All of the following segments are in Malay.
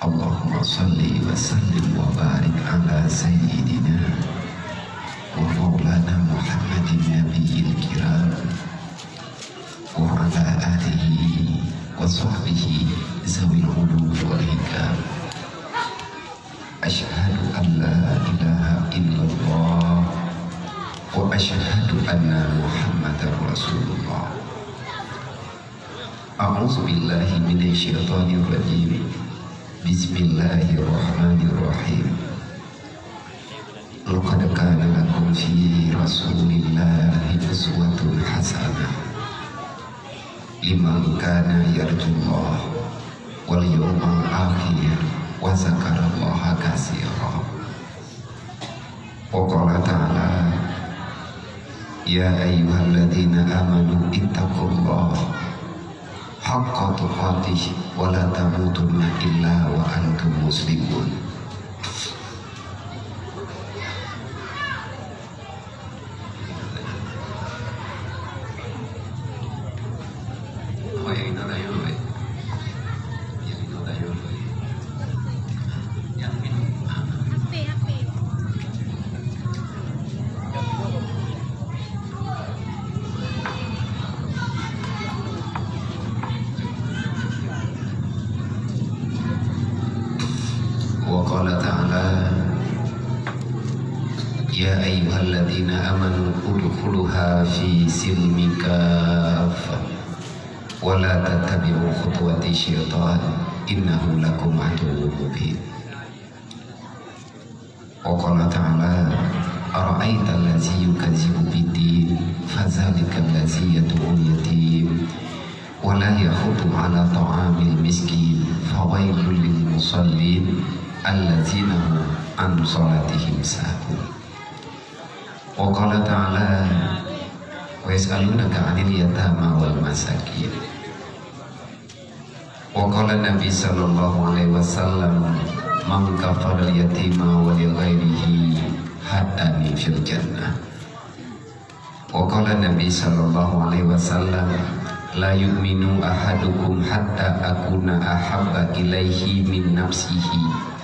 Allahumma salli wa sallim wa barik ala sayyidina wa maulana Muhammadin nabiyil kiram wa ala alihi wa sahbihi zawil ulum wal hikam. Asyhadu an la ilaha illallah wa asyhadu anna Muhammadar Rasulullah. A'udzu billahi minasyaitonir rajim. Bismillahirrahmanirrahim. Laqad kana lakum fi Rasulillahi uswatun hasanah liman kana yarjullah wal yawmal akhir wa zakarallaha katsira. Wa qala ta'ala ya ayyuhalladzina amanu ittaqullaha haqqa tuqatih wa la tamutunna illa wa antum muslimun. Qala ta'ala ya ayyuhalladzina amanu udkhuluha fi silmi kaffah wa la tattabi'u khutuwati syaitan innahu lakum aduwwun mubin. Wa qala ta'ala ara'aita allazi yukazzibu bid-din fadzalika allazi yad'ul yatim wa la yahuddu 'ala ta'amil miskin fawailul lil musallin alladzina hum an salatihim sahun. Wa qala ta'ala wa yas'alunaka 'anil yatama wal masakin. Wa qala Nabi sallallahu alaihi wasallam man kafara al yatima wa li ghairihi haddani fil jannah. Wa qala Nabi sallallahu alaihi wasallam la yu'minu ahadukum hatta akuna ahabba ilaihi min nafsihi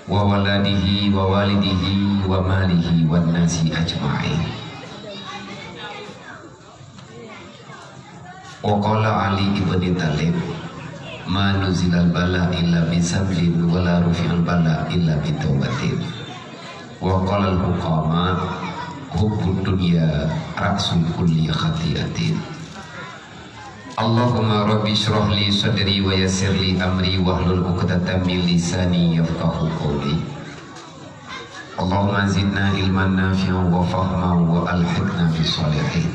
wa waladihi wa walidihi wa malihi wan nasi ajma'in. Wa qala Ali ibn Talib ma nuzilal bala illa bisablin wa la rufi'al bala illa bitaubatin. Wa qala al-hukama hubbud dunya ra'sul kulli khati'atin. Allahumma rabbi shrah li sadri wa yassir li amri wahlul 'uqdatam min lisani yafqahu qawli. Allahumma zidna ilman nafi'an wa fahman wa alhiqna bis salihin.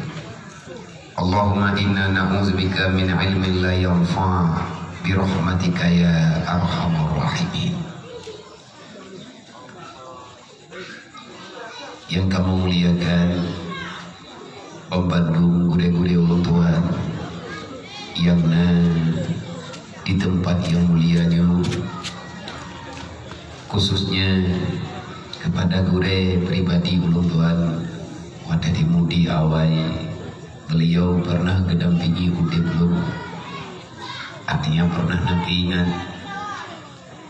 Allahumma inna na'udzubika min ilmin la yanfa' bi rahmatika ya arhamar rahimin. Yang kamu muliakan pembantu gure-gure ulun Tuhan yang di tempat yang mulianya, khususnya kepada gure pribadi ulun Tuhan wadah dimudi awai beliau pernah gedampingi udip lum, artinya pernah nabi ingat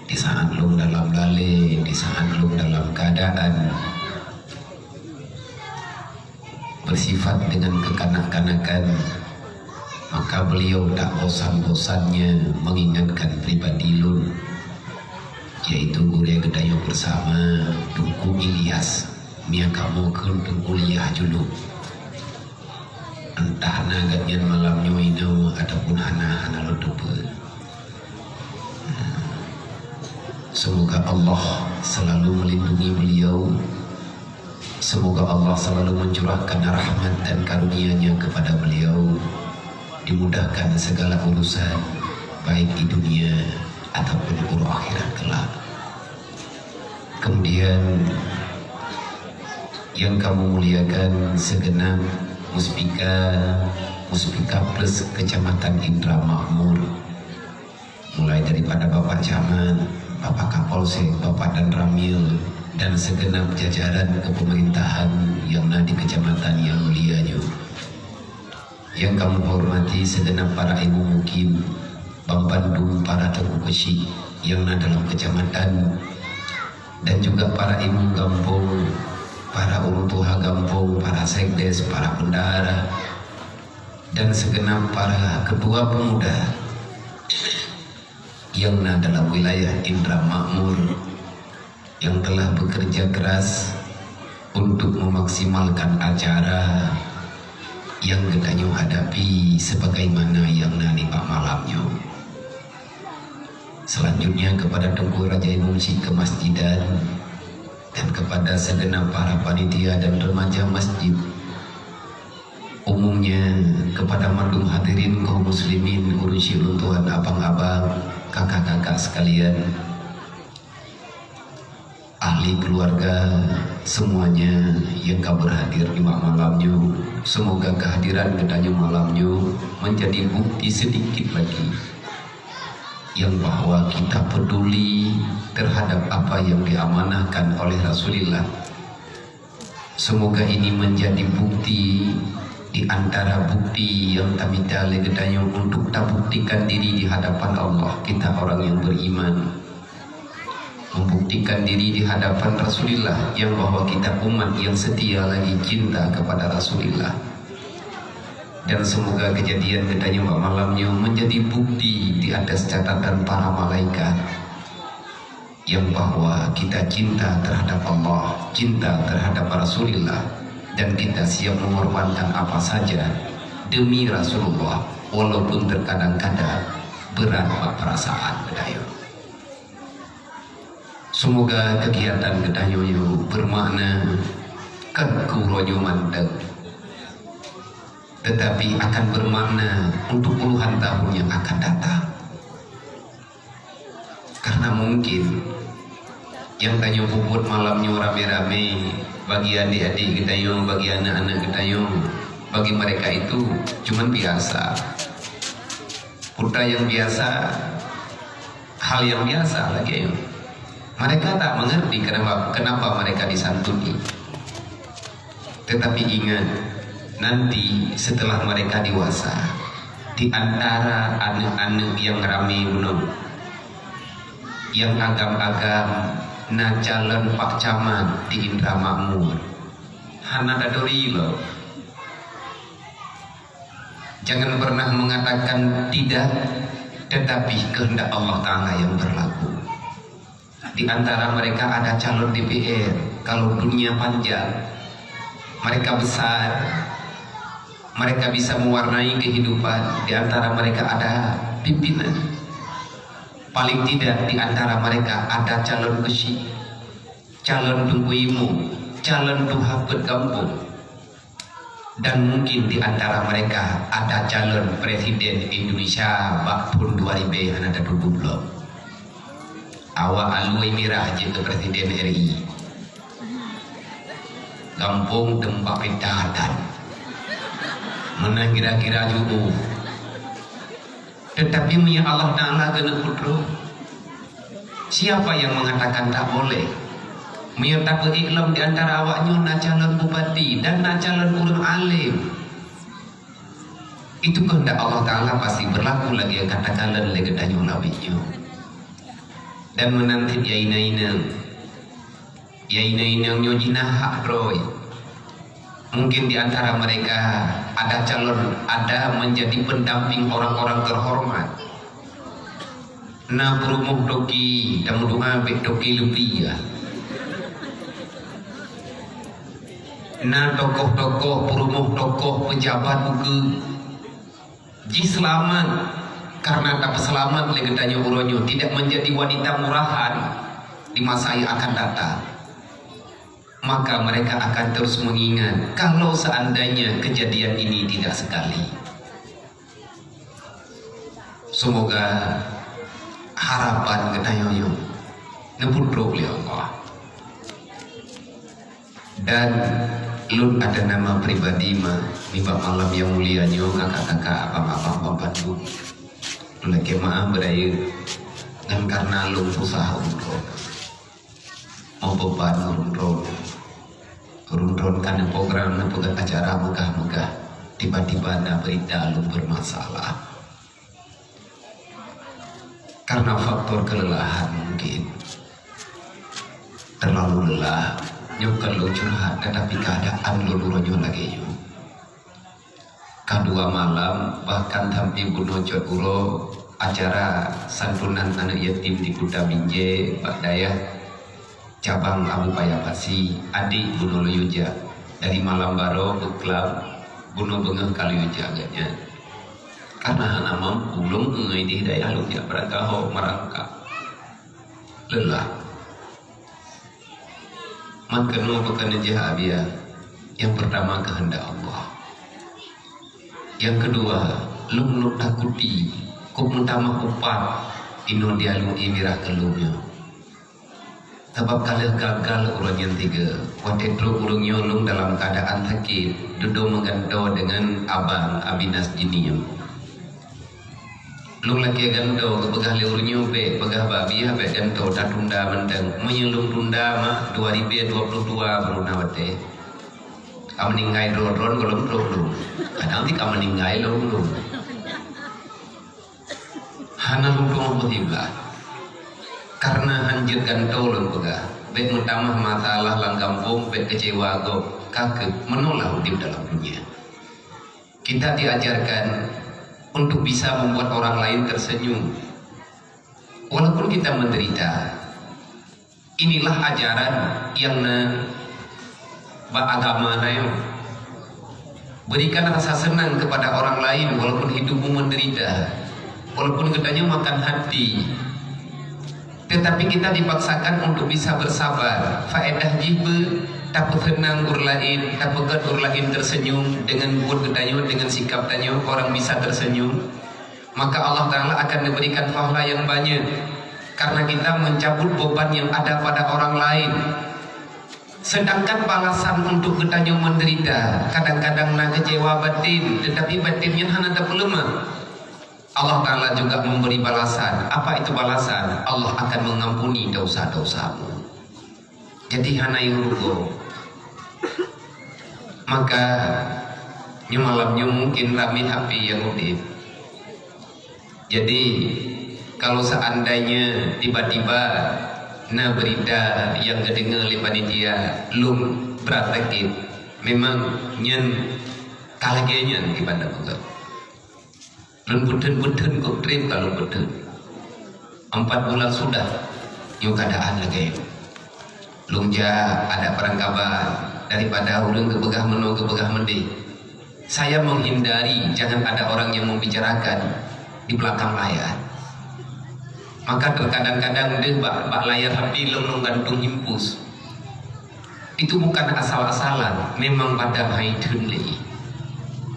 di saat lum dalam lale, di saat lum dalam keadaan bersifat dengan kekanak-kanakan, maka beliau tak bosan-bosannya mengingatkan pribadi lun, yaitu gure gedayo bersama Duku Ilyas mia kamu ke kuliah dulu, entah nagatnya malam nyoino ataupun anak-anak ludupe. Semoga Allah selalu melindungi beliau. Semoga Allah selalu mencurahkan rahmat dan karunia-Nya kepada beliau, dimudahkan segala urusan baik di dunia ataupun di akhirat kelak. Kemudian yang kamu muliakan segenap Muspika plus Kecamatan Indra Makmur, mulai daripada Bapak Camat, Bapak Kapolsek, Bapak Dan Ramil, dan segenap jajaran kepemerintahan yang ada di kecamatan yang mulianya. Yang kamu hormati segenap para ibu mukim, Bandung, para teguh besi yang ada dalam kecamatan, dan juga para ibu kampung, para uruntuha kampung, para sekdes, para bendara, dan segenap para ketua pemuda yang ada dalam wilayah Indra Makmur yang telah bekerja keras untuk memaksimalkan acara yang gedanyo hadapi sebagaimana yang nani pak malamnya. Selanjutnya kepada Tengku Raja Musik Kemasjidan dan kepada segenap para panitia dan remaja masjid, umumnya kepada mandung hadirin kaum muslimin, urusi Tuhan, abang-abang, kakak-kakak sekalian, ahli keluarga semuanya yang kau berhadir di malamnya. Semoga kehadiran kedanyo malamnya menjadi bukti sedikit lagi yang bahwa kita peduli terhadap apa yang diamanahkan oleh Rasulullah. Semoga ini menjadi bukti di antara bukti yang kami dalih kedanyo untuk tak buktikan diri di hadapan Allah. Kita orang yang beriman membuktikan diri di hadapan Rasulullah yang bahwa kita umat yang setia lagi cinta kepada Rasulullah. Dan semoga kejadian kedanyo malamnya menjadi bukti di atas catatan para malaikat yang bahwa kita cinta terhadap Allah, cinta terhadap Rasulullah, dan kita siap mengorbankan apa saja demi Rasulullah walaupun terkadang-kadang berat perasaan kedayo. Semoga kegiatan kedayo bermakna kekuronyo mantep, tetapi akan bermakna untuk puluhan tahun yang akan datang. Karena mungkin yang tanyo puput malamnya rame-rame bagi adik-adik kedayo, bagi anak-anak kedayo, bagi mereka itu cuman biasa, putra yang biasa, hal yang biasa lagi. Mereka tak mengerti kenapa mereka disantuni. Tetapi ingat, nanti setelah mereka dewasa, di antara anak-anak yang rame gunung, yang agam-agam na calon Pak Camat di Indra Makmur, hana dadori loh. Jangan pernah mengatakan tidak, tetapi kehendak Allah Ta'ala yang berlaku. Di antara mereka ada calon DPR, kalau dunia panjang, mereka besar, mereka bisa mewarnai kehidupan. Di antara mereka ada pimpinan, paling tidak di antara mereka ada calon besi, calon tungguimu, calon duhapet kampung, dan mungkin di antara mereka ada calon presiden Indonesia bakpun 2000 ada 20. Awak alui mirah je ke presiden RI, kampung tempat pedatan, mana kira-kira juga. Tetapi punya Allah Ta'ala kena putru. Siapa yang mengatakan tak boleh? Punya tak beriklam di antara awaknya na calon bupati dan na calon ulama alim. Itu kehendak Allah Ta'ala pasti berlaku lagi yang katakan dan legedanyo lawinya. Dan menanti yaina-ina yang nyojina hak roy. Mungkin di antara mereka ada calon, ada menjadi pendamping orang-orang terhormat. Na berumuh doki dan doa doki lebih ya. Na tokoh-tokoh berumuh tokoh pejabat buku ji selamat. Karena tak selamat legendanya uronyo tidak menjadi wanita murahan di masa yang akan datang, maka mereka akan terus mengingat kalau seandainya kejadian ini tidak sekali. Semoga harapan kedayoyo neputro oleh Allah. Dan lun ada nama pribadi mah di malam yang mulianya kakak-kakak abang-abang Bandung. Lagi maaf berair dan karena lu usaha untuk mau beban urun karena program pegat acara megah-megah, tiba-tiba ada berita lu bermasalah. karena faktor kelelahan mungkin. Terlalu lelah, nyokal lo curhat, tetapi keadaan lo luronyo lagi yo. Kedua malam bahkan sampai bunuh uro acara santunan anak yatim di Kuta Binjai, Pak Dayah, cabang Abu Payapasi, adik bunuh lo yuja dari malam baro ke klub bunuh bengah kali yuja agaknya. Karena anak mampu belum mengai di hidayah lo dia berangkau merangkak lelah. Maka nu bukan aja abia. Yang pertama kehendak Allah. Yang kedua, lu takuti, kau mentama upat, ino dia lu imirah kelumnya. Sebab kalau gagal orang yang tiga, waktu itu orang nyolong dalam keadaan sakit, duduk menggantau dengan abang Abinas Jiniyam. Lu lagi gantau, kepegah liur nyupe, pegah babi, habis gantau, tak tunda mendeng, menyelung tunda mah 2022 baru nawate. Kamu ninggai ron belum. Kadang ti kamu ninggai belum. Hana lutung betiblah. Karena hanjir gantau lun pegah. Bet mutamah masalah lang kampung, bet kecewa go, kakek menolak hidup dalam dunia. Kita diajarkan untuk bisa membuat orang lain tersenyum walaupun kita menderita. Inilah ajaran yang agama nayo. Berikan rasa senang kepada orang lain walaupun hidupmu menderita, walaupun katanya makan hati, tetapi kita dipaksakan untuk bisa bersabar. Faedah jibe tak senang urlain, tak pegat urlain tersenyum dengan buat gedayo, dengan sikap tanyo orang bisa tersenyum, maka Allah Ta'ala akan diberikan pahala yang banyak karena kita mencabut beban yang ada pada orang lain. Sedangkan balasan untuk gedayo menderita kadang-kadang nak kecewa batin, tetapi batinnya hanya tak lemah. Allah Ta'ala juga memberi balasan. Apa itu balasan? Allah akan mengampuni dosa-dosamu. Jadi hana yang rugo. Maka malamnya mungkin rame api yang udip. Jadi kalau seandainya tiba-tiba na berita yang kedengar oleh panitia lum praktekit, memang nyen kalagenya di bandar Bogor. Lun buten kok trim kalau buten. 4 bulan sudah yung keadaan lagi. Lungja ada perangkapan daripada orang kebegah meno kebegah mende. Saya menghindari jangan ada orang yang membicarakan di belakang layar. Maka terkadang-kadang deh bak layar HP lung gantung himpus. Itu bukan asal-asalan, memang pada haidun lagi.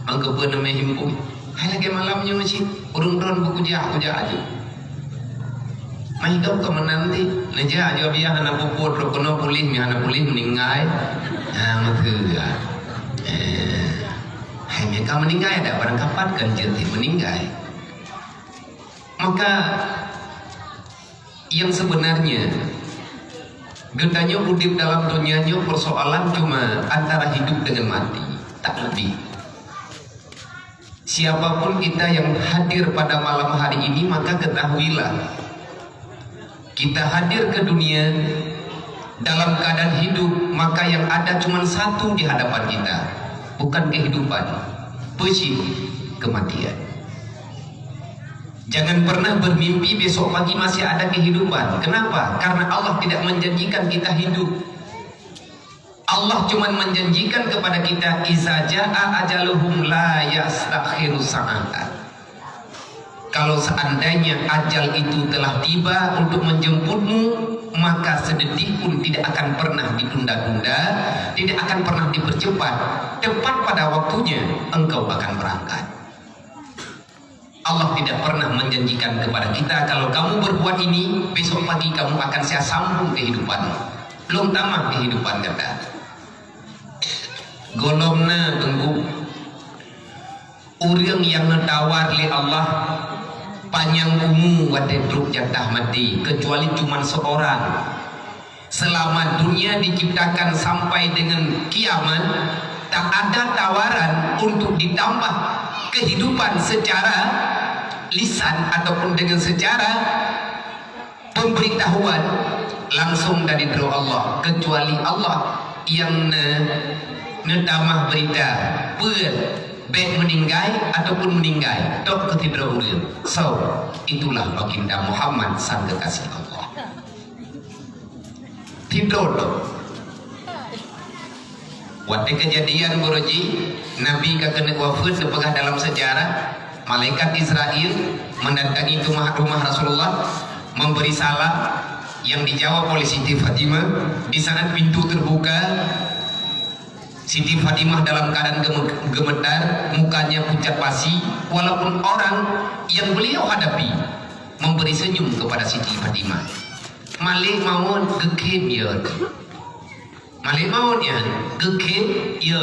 Anggapan nama himpus. Hai lagi malamnya masih urung-urung buku jah aja. Mai hidup ke menanti, naja aja biar anak puput, rokono pulih, mi anak pulih meninggal. Nah, maksudnya, hai mereka meninggal ada barang kapan kan jadi meninggal. Maka yang sebenarnya getanya hidup dalam dunianya persoalan cuma antara hidup dengan mati, tak lebih. Siapapun kita yang hadir pada malam hari ini, maka ketahuilah kita hadir ke dunia dalam keadaan hidup, maka yang ada cuma satu di hadapan kita, bukan kehidupan, pasti kematian. Jangan pernah bermimpi besok pagi masih ada kehidupan. Kenapa? Karena Allah tidak menjanjikan kita hidup. Allah cuma menjanjikan kepada kita iza jaa ajaluhum la yastakhiru sa'atan. Kalau seandainya ajal itu telah tiba untuk menjemputmu, maka sedetik pun tidak akan pernah ditunda-tunda, tidak akan pernah dipercepat. Tepat pada waktunya engkau akan berangkat. Allah tidak pernah menjanjikan kepada kita kalau kamu berbuat ini, besok pagi kamu akan saya sambung kehidupanmu. Belum tamat kehidupan kata. Golomna tunggu orang yang ditawar oleh Allah panjang umur wadidruk jatah mati, kecuali cuma seorang. Selama dunia diciptakan sampai dengan kiamat, tak ada tawaran untuk ditambah kehidupan secara lisan ataupun dengan secara pemberitahuan langsung dari Allah, kecuali Allah yang netamah berita baik meninggal ataupun meninggal dok ketidra urang. So itulah baginda Muhammad sang kekasih Allah. Tidur dok. Waktu kejadian Buruji, Nabi kena wafat sepegah dalam sejarah. Malaikat Israel mendatangi rumah Rasulullah, memberi salam yang dijawab oleh Siti Fatimah. Di saat pintu terbuka, Siti Fatimah dalam keadaan gemetar, mukanya pucat pasi, walaupun orang yang beliau hadapi memberi senyum kepada Siti Fatimah. Malik maun gekem ya. Malik maunnya gekem ya.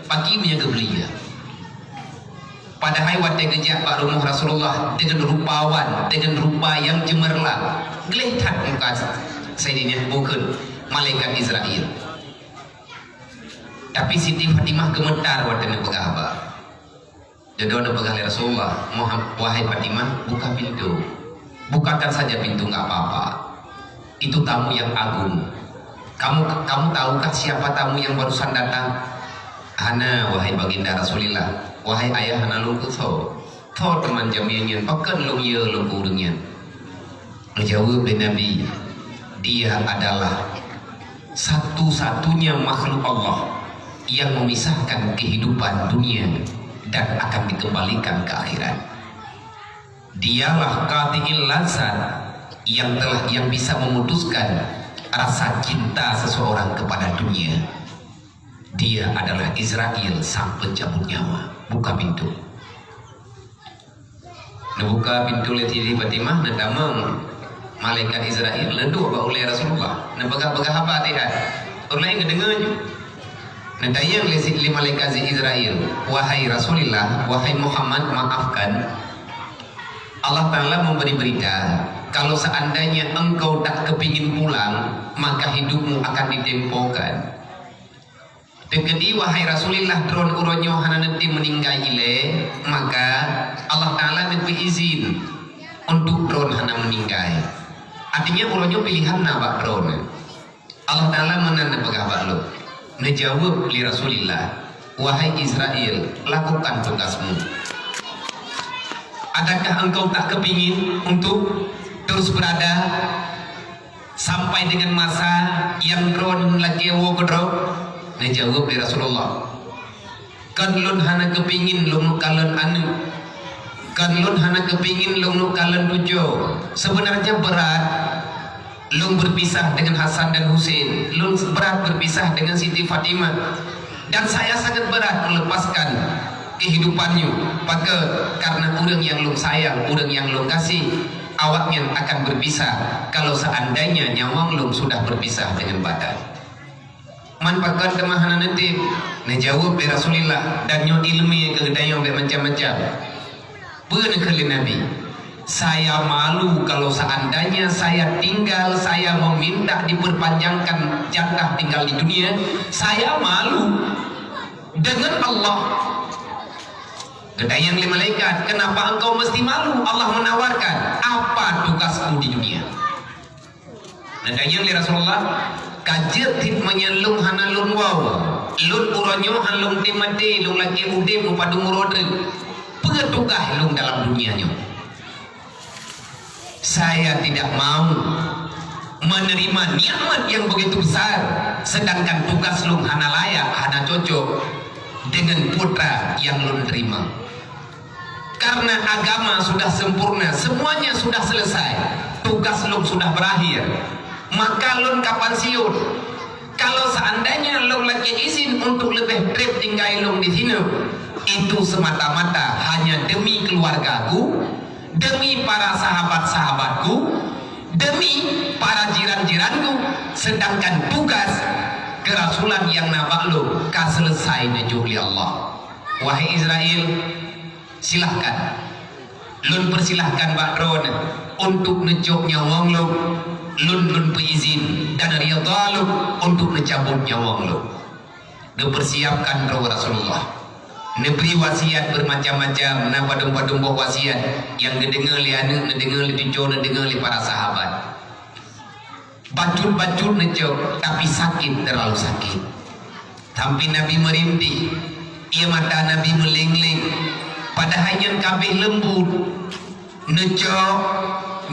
Pagi menjaga beliau. Padahal waktu kejap Pak rumah Rasulullah dengan rupawan, dengan rupa yang cemerlang, geletak muka Sayyidina bukan malaikat Israel. Tapi Siti Fatimah gemetar waktu nak berkhabar. Jadi nak berkhabar Rasulullah, wahai Fatimah, buka pintu. Bukakan saja pintu, nggak apa-apa. Itu tamu yang agung. Kamu tahukah siapa tamu yang barusan datang? Hana, wahai baginda Rasulullah. Wahai ayah hana lu kuso, thor teman jamiannya, pakan lu ya lu kurungnya. Menjawab Nabi, dia adalah satu-satunya makhluk Allah yang memisahkan kehidupan dunia dan akan dikembalikan ke akhirat. Dialah qati'il lazat yang bisa memutuskan rasa cinta seseorang kepada dunia. Dia adalah Israel, sang pencabut nyawa. Buka pintu. Buka pintu oleh Siti Fatimah, damang malaikat Israel lendu oleh Rasulullah. Begah apa tidak? Orang lain ngedengarnya. Tayang oleh malaikat Israel, wahai Rasulullah, wahai Muhammad, maafkan. Allah Ta'ala memberi berita, kalau seandainya engkau tak kepingin pulang, maka hidupmu akan ditempokan. Tegedi wahai Rasulullah drone uronyo hana nanti meninggal ile, maka Allah Ta'ala memberi izin untuk drone hana meninggal. Artinya uronyo pilihan nabak drone. Allah Ta'ala menanda pegawai lo. Menjawab li Rasulullah, wahai Israel, lakukan tugasmu. Adakah engkau tak kepingin untuk terus berada sampai dengan masa yang drone lagi wo kedro? Jawab dari Rasulullah, kan lun hana kepingin lun kalen anu, kan lun hana kepingin lun kalen tujo. Sebenarnya berat lun berpisah dengan Hasan dan Husain, lun berat berpisah dengan Siti Fatimah, dan saya sangat berat melepaskan kehidupannya. Maka karena orang yang lun sayang, orang yang lun kasih, awaknya akan berpisah kalau seandainya nyawang lun sudah berpisah dengan badan. Manfaatkan kemahanan nanti menjawab dari Rasulullah dan nyo ilmi kegedayan macam-macam. Benar kali Nabi, saya malu kalau seandainya saya tinggal, saya meminta diperpanjangkan jatah tinggal di dunia. Saya malu dengan Allah. Kedayan li malaikat, kenapa engkau mesti malu? Allah menawarkan, apa tugasmu di dunia? Kedayan li Rasulullah, kajet tip menyelung hana lun wow, lun uronyo halung timati lung lagi udim upadung urodre, pengetukah lung dalam dunianya. Saya tidak mau menerima nikmat yang begitu besar, sedangkan tugas lung hana layak, hana cocok dengan putra yang lun terima. Karena agama sudah sempurna, semuanya sudah selesai, tugas lung sudah berakhir. Maka lun kapan siun? Kalau seandainya lun lagi izin untuk lebih trip tinggal lun di sini, itu semata-mata hanya demi keluargaku, demi para sahabat-sahabatku, demi para jiran-jiranku. Sedangkan tugas kerasulan yang nabak lu ka selesai najuli Allah. Wahai Israel, silahkan lun persilahkan bakron untuk nejok nyawang lu. Lun berizin dan riyadha lu untuk mencabut nyawang lu. Dipersiapkan roh Rasulullah. Neberi wasiat bermacam-macam, na padung-padung buah wasiat yang didengar li anak, didengar li cucu, didengar li para sahabat. Bacut-bacut necok, tapi sakit, terlalu sakit. Sampai Nabi merintih, ia mata Nabi meleng-leng. Padahal yang kabeh lembut, necok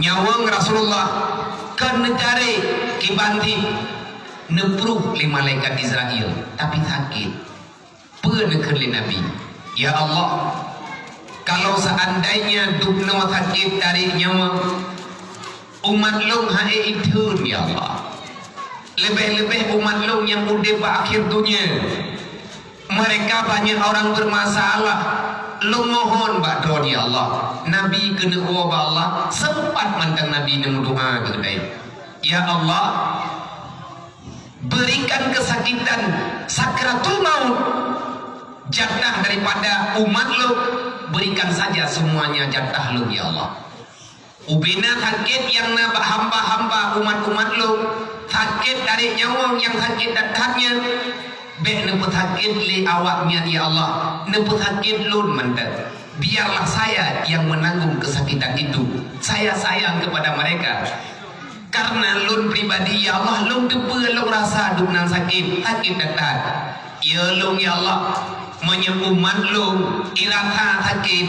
nyawang Rasulullah kan negare kibanti nepruh li malaikat Israel, tapi sakit. Penekali Nabi, ya Allah, kalau seandainya dukno sakit dari nyawa umat long hae itun ya Allah, lebih-lebih umat long yang udah berakhir dunia, mereka banyak orang bermasalah, long mohon bakdo ya Allah. Nabi kena wa Allah sempat mantang Nabi nemu doa ke kedai, ya Allah, berikan kesakitan sakratul maut jatah daripada umat lo, berikan saja semuanya jatah lo ya Allah. Ubina sakit yang nabak hamba-hamba umat-umat lo, sakit dari nyawa yang sakit datangnya, be neput sakit li awaknya ya Allah, neput sakit lo mantap. Biarlah saya yang menanggung kesakitan itu. Saya sayang kepada mereka. Karena lun pribadi ya Allah, lun depa lun rasa duk nang sakit datang. Ya lun ya Allah, menyumat lung irata sakit,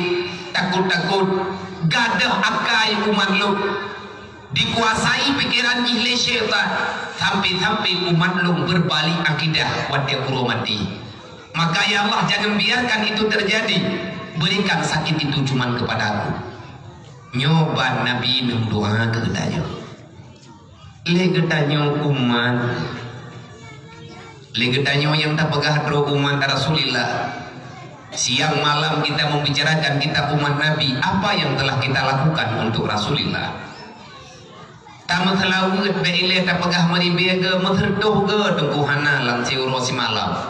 takut-takut gadah akai umat lung, dikuasai pikiran ihli syaitan, sampai umat lung berbalik akidah wadah pura mati. Maka ya Allah, jangan biarkan itu terjadi, berikan sakit itu cuma kepada aku. Nyoba Nabi doa ke getanya, le getanya umat, legetanyo yang tak pegah roh umat Rasulullah. Siang malam kita membicarakan kita umat Nabi, apa yang telah kita lakukan untuk Rasulullah. Tamat lawut beile tak pegah meribega meterdoh ge dengkuhana lang siuro si malam.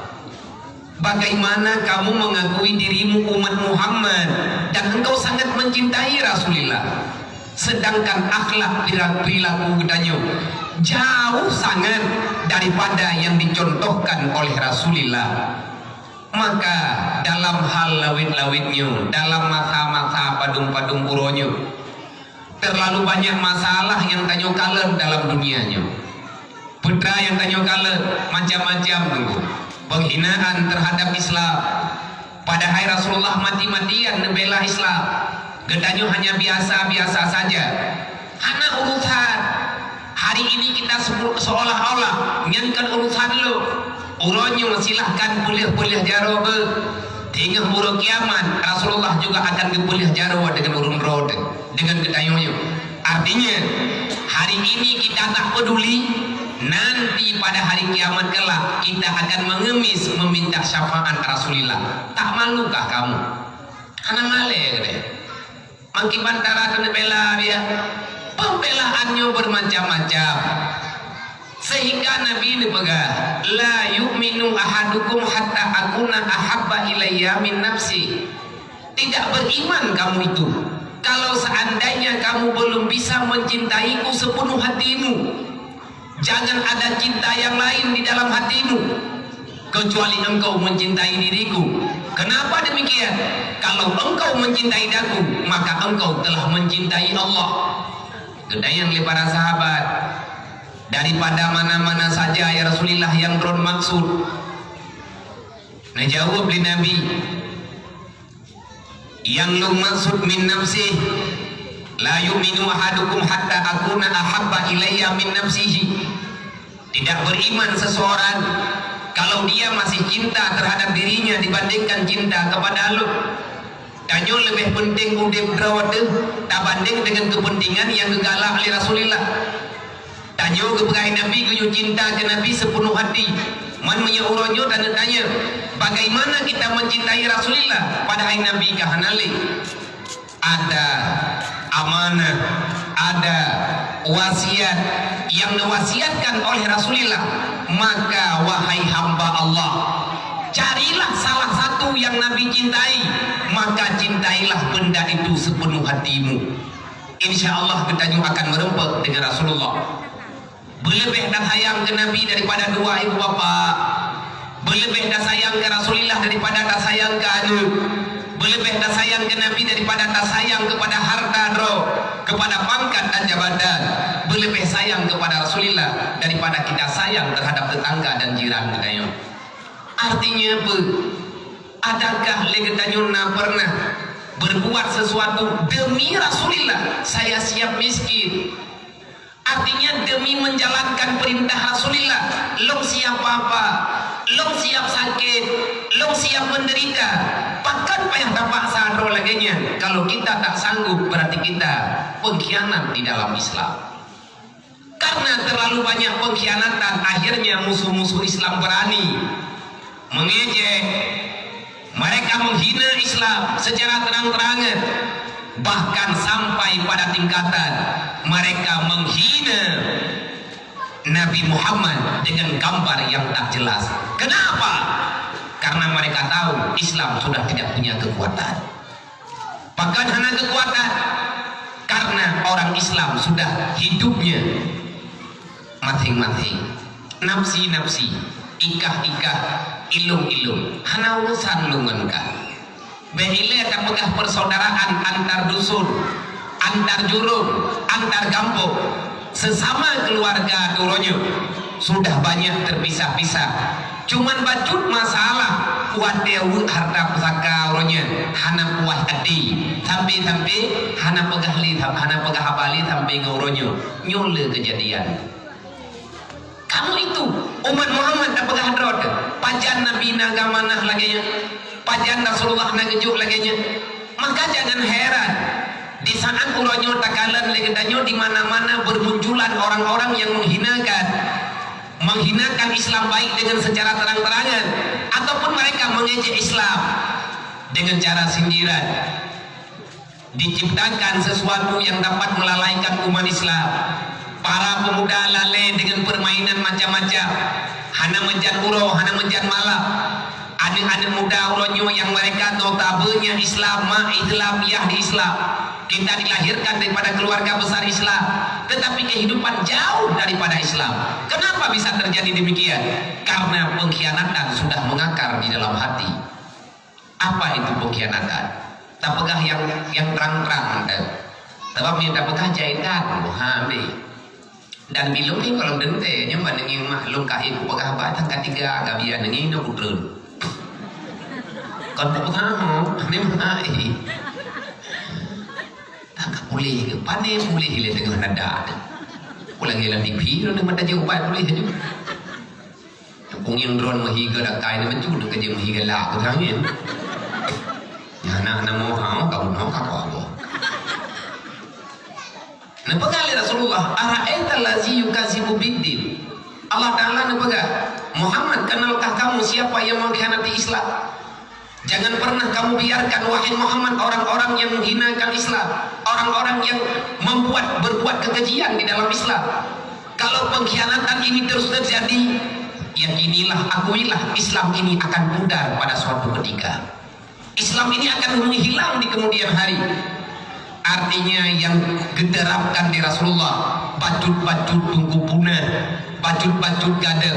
Bagaimana kamu mengakui dirimu umat Muhammad dan engkau sangat mencintai Rasulullah, sedangkan akhlak perilaku gedanyo jauh sangat daripada yang dicontohkan oleh Rasulullah. Maka dalam hal lawit-lawitnya, dalam masa-masa padung-padung uronyo, terlalu banyak masalah yang tanyo kalah dalam dunianya. Putra yang tanyo kalah macam-macam tunggu, penghinaan terhadap Islam. Padahal Rasulullah mati-matian membela Islam, gedanyo hanya biasa-biasa saja. Hana urusan hari ini kita seolah-olah nyankan urusan lo, uronyo silahkan boleh jaro be, tinggal buruk kiamat Rasulullah juga akan boleh jaro dengan urun roda, dengan gedayonya. Artinya hari ini kita tak peduli, nanti pada hari kiamat kelak kita akan mengemis meminta syafaat Rasulullah. Tak malukah kamu? Anak male gede, mangki bantara kena bela dia. Pembelaannya bermacam-macam, sehingga Nabi ini pegang la yu'minu ahadukum hatta akuna ahabba ilayya min nafsi. Tidak beriman kamu itu kalau seandainya kamu belum bisa mencintaiku sepenuh hatimu. Jangan ada cinta yang lain di dalam hatimu kecuali engkau mencintai diriku. Kenapa demikian? Kalau engkau mencintai aku, maka engkau telah mencintai Allah. Gedayang oleh para sahabat, daripada mana-mana saja ya Rasulullah yang bermaksud. Nah jawab oleh Nabi, yang lu maksud min nafsih, la yu'minu ahadukum hatta akuna ahabba ilayya min nafsihi. Tidak beriman seseorang kalau dia masih cinta terhadap dirinya dibandingkan cinta kepada lu. Tanyo lebih penting udip drawat tak banding dengan kepentingan yang gegala oleh Rasulullah. Tanyo kepegai Nabi kuyu cinta ke Nabi sepenuh hati. Man menyuruhnya dan tanya, bagaimana kita mencintai Rasulullah? Padahal Nabi kahanali ada amanah, ada wasiat yang diwasiatkan oleh Rasulullah. Maka wahai hamba Allah, carilah salah satu yang Nabi cintai, maka cintailah benda itu sepenuh hatimu. Insya Allah kita akan merempet dengan Rasulullah. Berlebih dan sayang ke Nabi daripada dua ibu bapa. Berlebih dah sayang ke Rasulullah daripada dah sayang ke anak. Berlebih dah sayang ke Nabi daripada dah sayang kepada harta dro, kepada pangkat dan jabatan. Berlebih sayang kepada Rasulullah daripada kita sayang terhadap tetangga dan jiran kita. Artinya apa? Adakah legetanyuna pernah berbuat sesuatu demi Rasulullah? Saya siap miskin. Artinya demi menjalankan perintah Rasulullah, long siap apa, long siap sakit, long siap menderita, bahkan payah dapat sadro laginya. Kalau kita tak sanggup, berarti kita pengkhianat di dalam Islam. Karena terlalu banyak pengkhianatan, akhirnya musuh-musuh Islam berani mengejek, mereka menghina Islam secara terang-terangan. Bahkan sampai pada tingkatan mereka menghina Nabi Muhammad dengan gambar yang tak jelas. Kenapa? Karena mereka tahu Islam sudah tidak punya kekuatan. Bahkan hanya kekuatan karena orang Islam sudah hidupnya masing-masing, nafsi-nafsi, ikah-ikah, ilung-ilung, hana urusan lungankah. Behile tak pegah persaudaraan antar dusun, antar jurung, antar kampung, sesama keluarga duronyo sudah banyak terpisah-pisah. Cuman bacut masalah wadewu harta pusaka uronya hana puas hati sampai hana pegah li, hana pegah abali sampai ngauronyo nyole kejadian. Kamu itu umat Muhammad tak pegah drod pajan Nabi nagamanah laginya, pajan Rasulullah nagejuk laginya. Maka jangan heran di saat uronyo takalan legedanyo di mana-mana bermunculan orang-orang yang menghinakan Islam baik dengan secara terang-terangan, ataupun mereka mengejek Islam dengan cara sindiran. Diciptakan sesuatu yang dapat melalaikan umat Islam. Para pemuda lalai dengan permainan macam-macam, hana menjan uro, hana menjan malam. Anak-anak muda uronyo yang mereka notabene Islam, Islamiyah di Islam. Kita dilahirkan daripada keluarga besar Islam, tetapi kehidupan jauh daripada Islam. Kenapa bisa terjadi demikian? Karena pengkhianatan sudah mengakar di dalam hati. Apa itu pengkhianatan? Tak pegah yang terang-terang, sebab dia tak pegah jahitan, Muhammad. Dan bilung ni kalau dente nya bandingin maklum kahit pegah batang ketiga agak biar nengi no putreun. Kon pegah ni mah tak boleh ke pane boleh ile dengan nada. Ulang ile di piro dengan mata jauh boleh saja. Pung yang drone mahiga dak kai na mencu dengan je mahiga la ko thangin. Anak-anak mau kamu mau apa? Nepegah Rasulullah ara'aita allazi yukazibu biddin. Allah Ta'ala nepegah Muhammad, kenalkah kamu siapa yang mengkhianati Islam? Jangan pernah kamu biarkan wahai Muhammad orang-orang yang menghinakan Islam, orang-orang yang berbuat kekejian di dalam Islam. Kalau pengkhianatan ini terus terjadi, yakinilah, akuilah Islam ini akan pudar pada suatu ketika. Islam ini akan menghilang di kemudian hari. Artinya yang diterapkan di Rasulullah, bajut-bajut tunggu punah, bajut-bajut gada.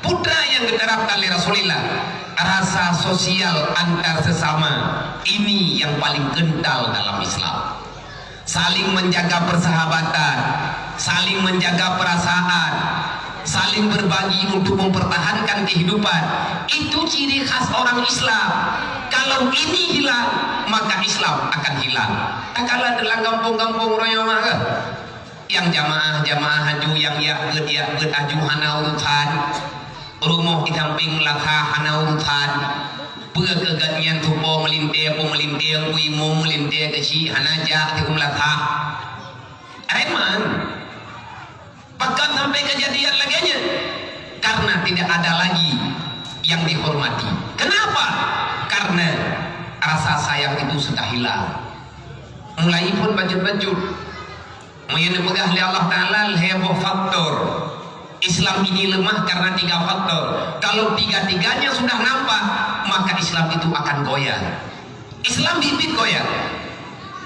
Putra yang diterapkan di Rasulullah, rasa sosial antar sesama, ini yang paling kental dalam Islam. Saling menjaga persahabatan, saling menjaga perasaan, saling berbagi untuk mempertahankan kehidupan. Itu ciri khas orang Islam. Kalau ini hilang, maka Islam akan hilang. Tak kalah dalam kampung-kampung royo maka yang jamaah haju yang yakut aju hana urusan, rumah di samping lakha hana urusan, kegatnya tupo melintir kuimu melintir kesi hana jak di lakha. Reman. Bahkan sampai kejadian laginya karena tidak ada lagi yang dihormati. Kenapa? Karena rasa sayang itu sudah hilang. Mulai pun bajut-bajut mengenai pegah oleh Allah Ta'ala heboh faktor. Islam ini lemah karena 3 faktor. Kalau 3-tiganya sudah nampak, maka Islam itu akan goyang. Islam bibit goyang.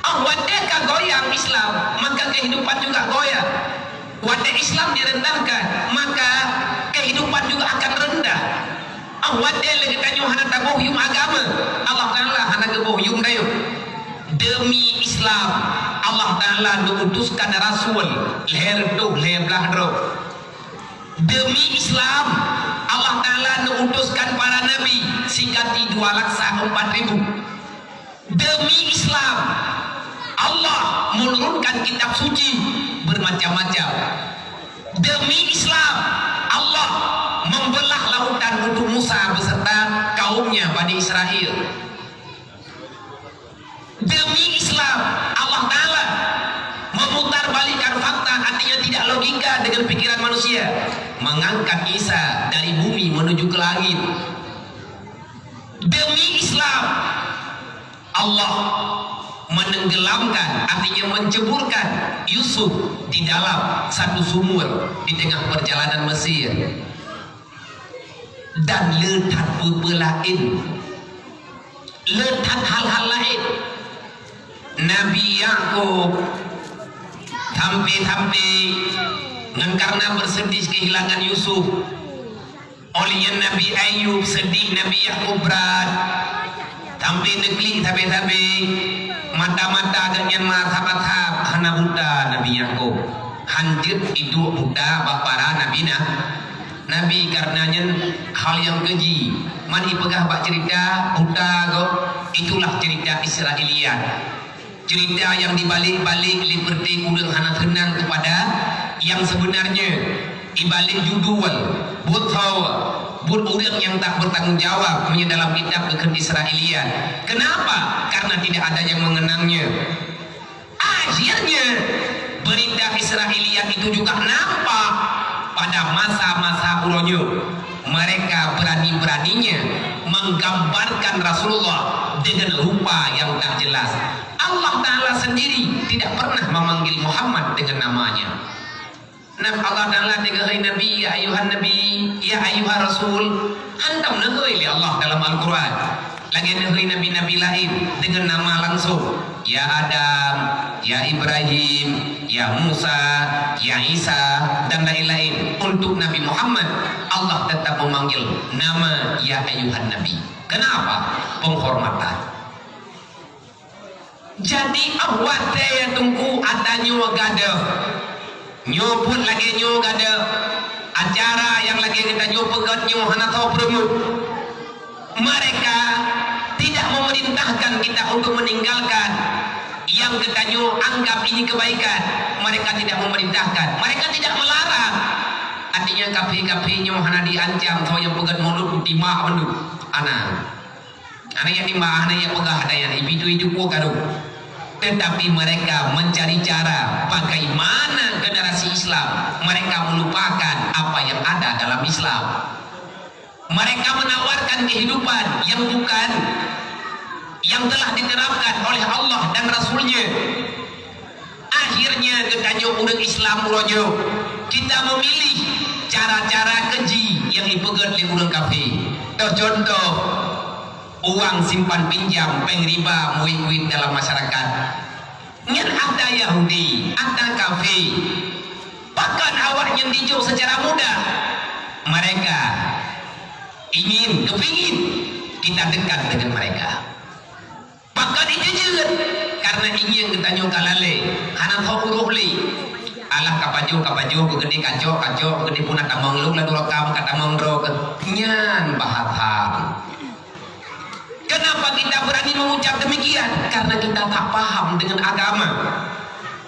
Wadeka goyang Islam, maka kehidupan juga goyang. Wadah Islam direndahkan, maka kehidupan juga akan rendah. Awadel kita nyu hana tabuh yum agama. Allah Taala hana gebuh yum dayo. Demi Islam Allah Taala diutuskan rasul leher tuh leher belah dro. Demi Islam Allah Taala diutuskan para nabi sikati 2 laksa 4.000. Demi Islam Allah menurunkan kitab suci bermacam-macam. Demi Islam Allah membelah lautan untuk Musa beserta kaumnya Bani Israel. Demi Islam Allah Ta'ala memutarbalikkan fakta, artinya tidak logika dengan pikiran manusia, mengangkat Isa dari bumi menuju ke langit. Demi Islam Allah menenggelamkan, artinya menceburkan Yusuf di dalam satu sumur di tengah perjalanan Mesir. Dan letak lain, letak hal-hal lain. Nabi Yakub sampai karena bersedih kehilangan Yusuf. Olehnya Nabi Ayub sedih, Nabi Yakub berat. Sampai negeri sampai mata-mata agaknya marhab-marhab hana buta Nabi Yakub. Hanjut itu buta bapara Nabi karenanya hal yang keji. Mani pegah bak cerita buta go, itulah cerita Israeliat. Cerita yang dibalik-balik seperti udang hana kenang kepada yang sebenarnya dibalik judul buat udang yang tak bertanggung jawab dalam kitab Kekeh Israeliat. Kenapa? Karena tidak ada yang mengenangnya. Akhirnya berita Israeliat itu juga nampak pada masa-masa uronyo. Mereka berani-beraninya menggambarkan Rasulullah dengan rupa yang tak jelas. Allah Ta'ala sendiri tidak pernah memanggil Muhammad dengan namanya. Nah, Allah Ta'ala dikatakan Nabi, ya ayuhan Nabi, ya ayuhan Rasul. Hantam negeri Allah dalam Al-Quran. Lagi negeri Nabi-Nabi lain dengan nama langsung. Ya Adam, ya Ibrahim, ya Musa, ya Isa, dan lain-lain. Untuk Nabi Muhammad Allah tetap memanggil nama ya ayuhan Nabi. Kenapa? Penghormatan. Jadi awak yang tunggu adanya gada nyoput lagi nyo gada acara yang lagi kita nyopegat nyo hana tahu peremut. Mereka tidak memerintahkan kita untuk meninggalkan yang kita nyo anggap ini kebaikan. Mereka tidak memerintahkan, mereka tidak melarang. Artinya kafe-kafe nyo hana diancam so yang pegat mulut timah menduk anak yang timah anak yang pegah ada yang itu kado. Tetapi mereka mencari cara bagaimana generasi Islam mereka melupakan apa yang ada dalam Islam. Mereka menawarkan kehidupan yang bukan yang telah diterapkan oleh Allah dan Rasulnya. Akhirnya ketanya orang Islam urojo, kita memilih cara-cara keji yang dipegat oleh orang kafir. Contoh uang simpan pinjam, pengriba, muid-muid dalam masyarakat. Yang ada Yahudi, ada kafir. Bahkan awak yang dijauh secara mudah. Mereka kepingin kita dekat dengan mereka. Bahkan dijejut karena ingin kita nyoka lale, karena tahu rohli. Alah kapajo kegede kaco kegede punat tamang lu lalu rakam kata mangro kenyan bahatan. Kenapa kita berani mengucap demikian? Karena kita tak paham dengan agama.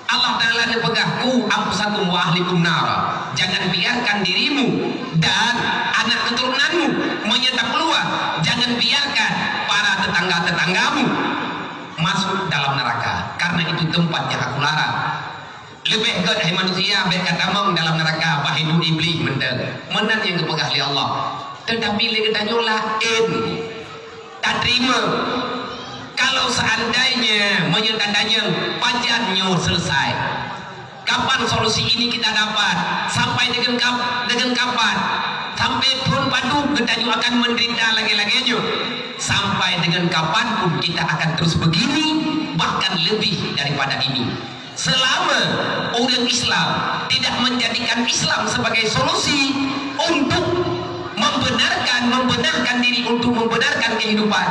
Allah Ta'ala nepegahku ampusakum wa ahlikum nara. Jangan biarkan dirimu dan anak keturunanmu menyetap keluar. Jangan biarkan para tetangga-tetanggamu masuk dalam neraka. Karena itu tempat yang aku larang. Lebih ke hai manusia baik kata mong dalam neraka bahidu iblis mendeng. Menan yang kepegah oleh Allah. Tetapi le kita nyolah tak terima kalau seandainya menyatakannya pajannya selesai. Kapan solusi ini kita dapat? Sampai dengan kapan? Sampai pun padu kita juga akan menderita lagi-laginya. Sampai dengan kapan pun kita akan terus begini, bahkan lebih daripada ini. Selama orang Islam tidak menjadikan Islam sebagai solusi untuk membenarkan diri untuk membenarkan kehidupan,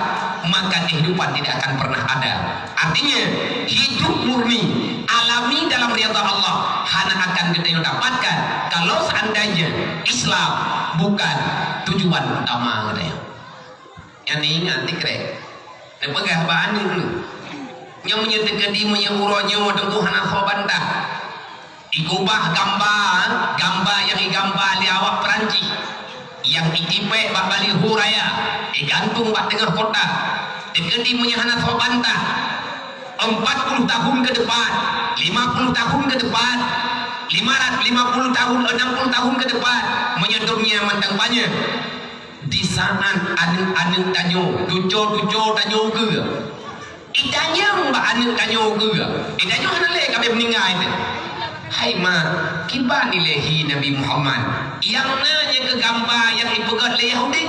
maka kehidupan tidak akan pernah ada. Artinya hidup murni alami dalam ridha Allah hanya akan kita dapatkan kalau seandainya Islam bukan tujuan utama kita. Yang ini ingat tikrek nepegah bahan dulu nyonya tegadi monya uronyo dengku hana khobantah ikubah gambar yang igambar li awak Perancis yang itipe bak baliho raya gantung bak tengah kota tegadi monya hana khobantah 40 tahun ke depan 50 tahun ke depan 550 tahun 60 tahun ke depan menyedurnya mantang banyak di saat anu tanyo duco tanyo ke idanya mbak anu tanyo ke idanya hana le kabe meninggal itu hai ma kiba nilehi Nabi Muhammad yang nanya ke gambar yang ipegat le Yahudi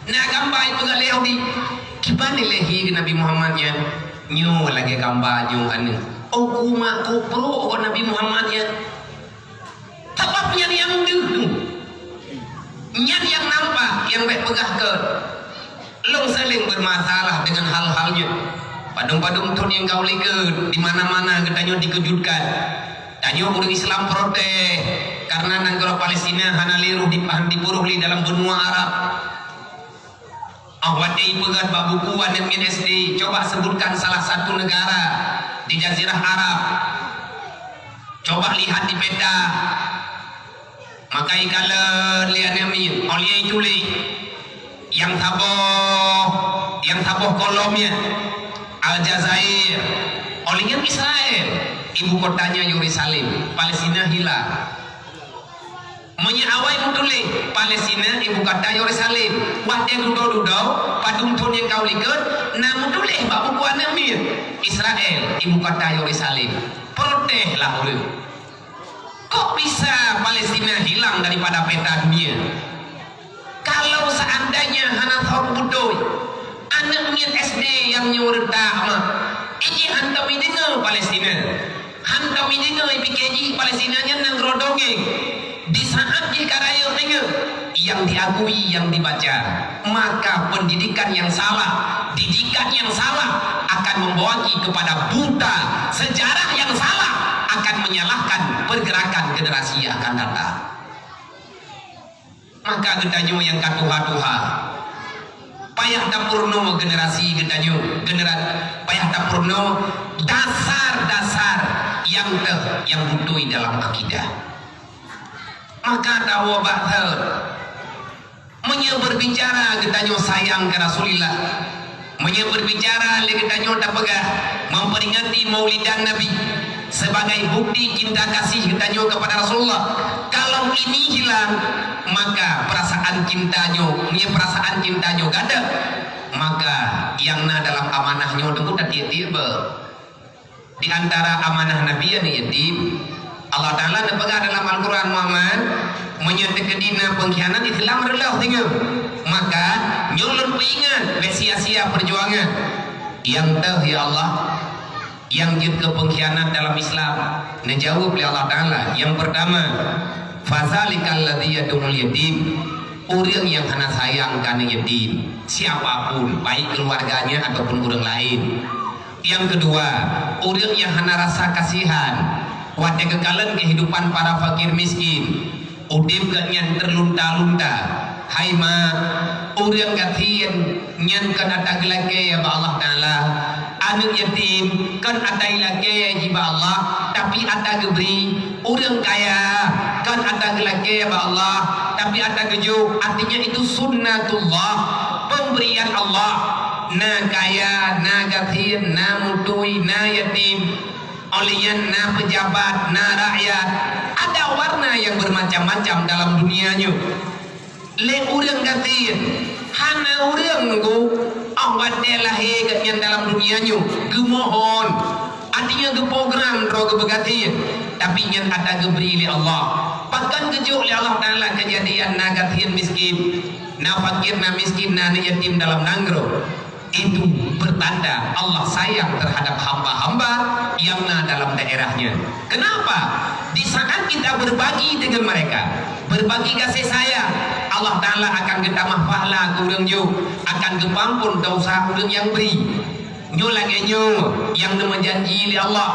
nah gambar ipegat le Yahudi kiba nilehi ke Nabi Muhammadnya nyo lagi gambar nyo anu oh kuma ko pro Nabi Muhammadnya tapapnya yang dulu nyan yang nampak yang baik pegah ke long saling bermasalah dengan hal-halnya padung-padung ton yang kau lihat di mana-mana katanya dikejutkan tanya orang Islam protes karena negara Palestina hana liruh dipuruh di dalam benua Arab awati pegat babuku dan SD coba sebutkan salah satu negara di Jazirah Arab coba lihat di peta maka ikala lian yamin oleh itu yang taboh kolomnya Aljazair olehnya Israel ibu kotanya Yerusalem Palestina hilang menyawai mutule Palestina ibu kota Yerusalem wate dudo padung ton yang kau lihat nah mutule babu kuan yamin Israel ibu kota Yerusalem protes lah orang. Kok bisa Palestina hilang daripada peta dunia? Kalau seandainya hana tahu budoy, anaknya SD yang nyurta mah, ini hantam ini nge Palestina, hantam ini nge PKJ Palestinanya nang rodongeng. Di saat jika raya tengah yang diakui yang dibaca, maka pendidikan yang salah, didikan yang salah akan membawa kepada buta, sejarah yang salah akan menyalahkan pergerakan generasi yang akan datang. Maka gedanyo yang katuha-tuha payah tapurno generasi gedanyo payah tapurno dasar-dasar yang butuh dalam akidah. Maka tahu batal berbicara gedanyo sayang ke Rasulullah berbicara gedanyo tak pegah memperingati maulidan Nabi sebagai bukti cinta kasih kita kepada Rasulullah. Kalau ini hilang maka perasaan cintanya gada, maka yang dalam amanahnya tunggu tiba di antara amanah Nabi yang yatim Allah Ta'ala nepegah dalam Al-Quran Muhammad menyatakan dina pengkhianat hilang relah tinggal maka nyulun peingat sia-sia perjuangan yang tahu ya Allah yang juga pengkhianat dalam Islam dijawab oleh Allah Ta'ala. Yang pertama fazalikal ladzi yadumul yatim, orang yang hana sayang karena yatim siapapun baik keluarganya ataupun orang lain. Yang kedua orang yang hana rasa kasihan wate kekalan kehidupan para fakir miskin udip ganyan terlunta-lunta hai ma orang katian nyan kan ada lagi ya Allah Ta'ala anak yatim kan ada lagi ya Allah tapi ada geberi orang kaya kan ada lagi ya Allah tapi ada gejuk artinya itu sunnatullah pemberian Allah na kaya na katian na mutui na yatim olian na pejabat na rakyat ada warna yang bermacam-macam dalam dunianya le urang katin hana urang go awat lahir katnya dalam dunianya gemohon artinya ge program ro ge begatin tapi yang ada geberi li Allah bahkan gejuk li Allah Ta'ala kejadian na katin miskin na fakir na miskin na yatim dalam nanggro itu bertanda Allah sayang terhadap hamba-hamba yang dalam daerahnya. Kenapa? Di saat kita berbagi dengan mereka, berbagi kasih sayang, Allah Ta'ala akan getamah pahala kurang nyo, akan gepampun dosa kurang yang beri nyo lagi nyo yang menjanji oleh Allah.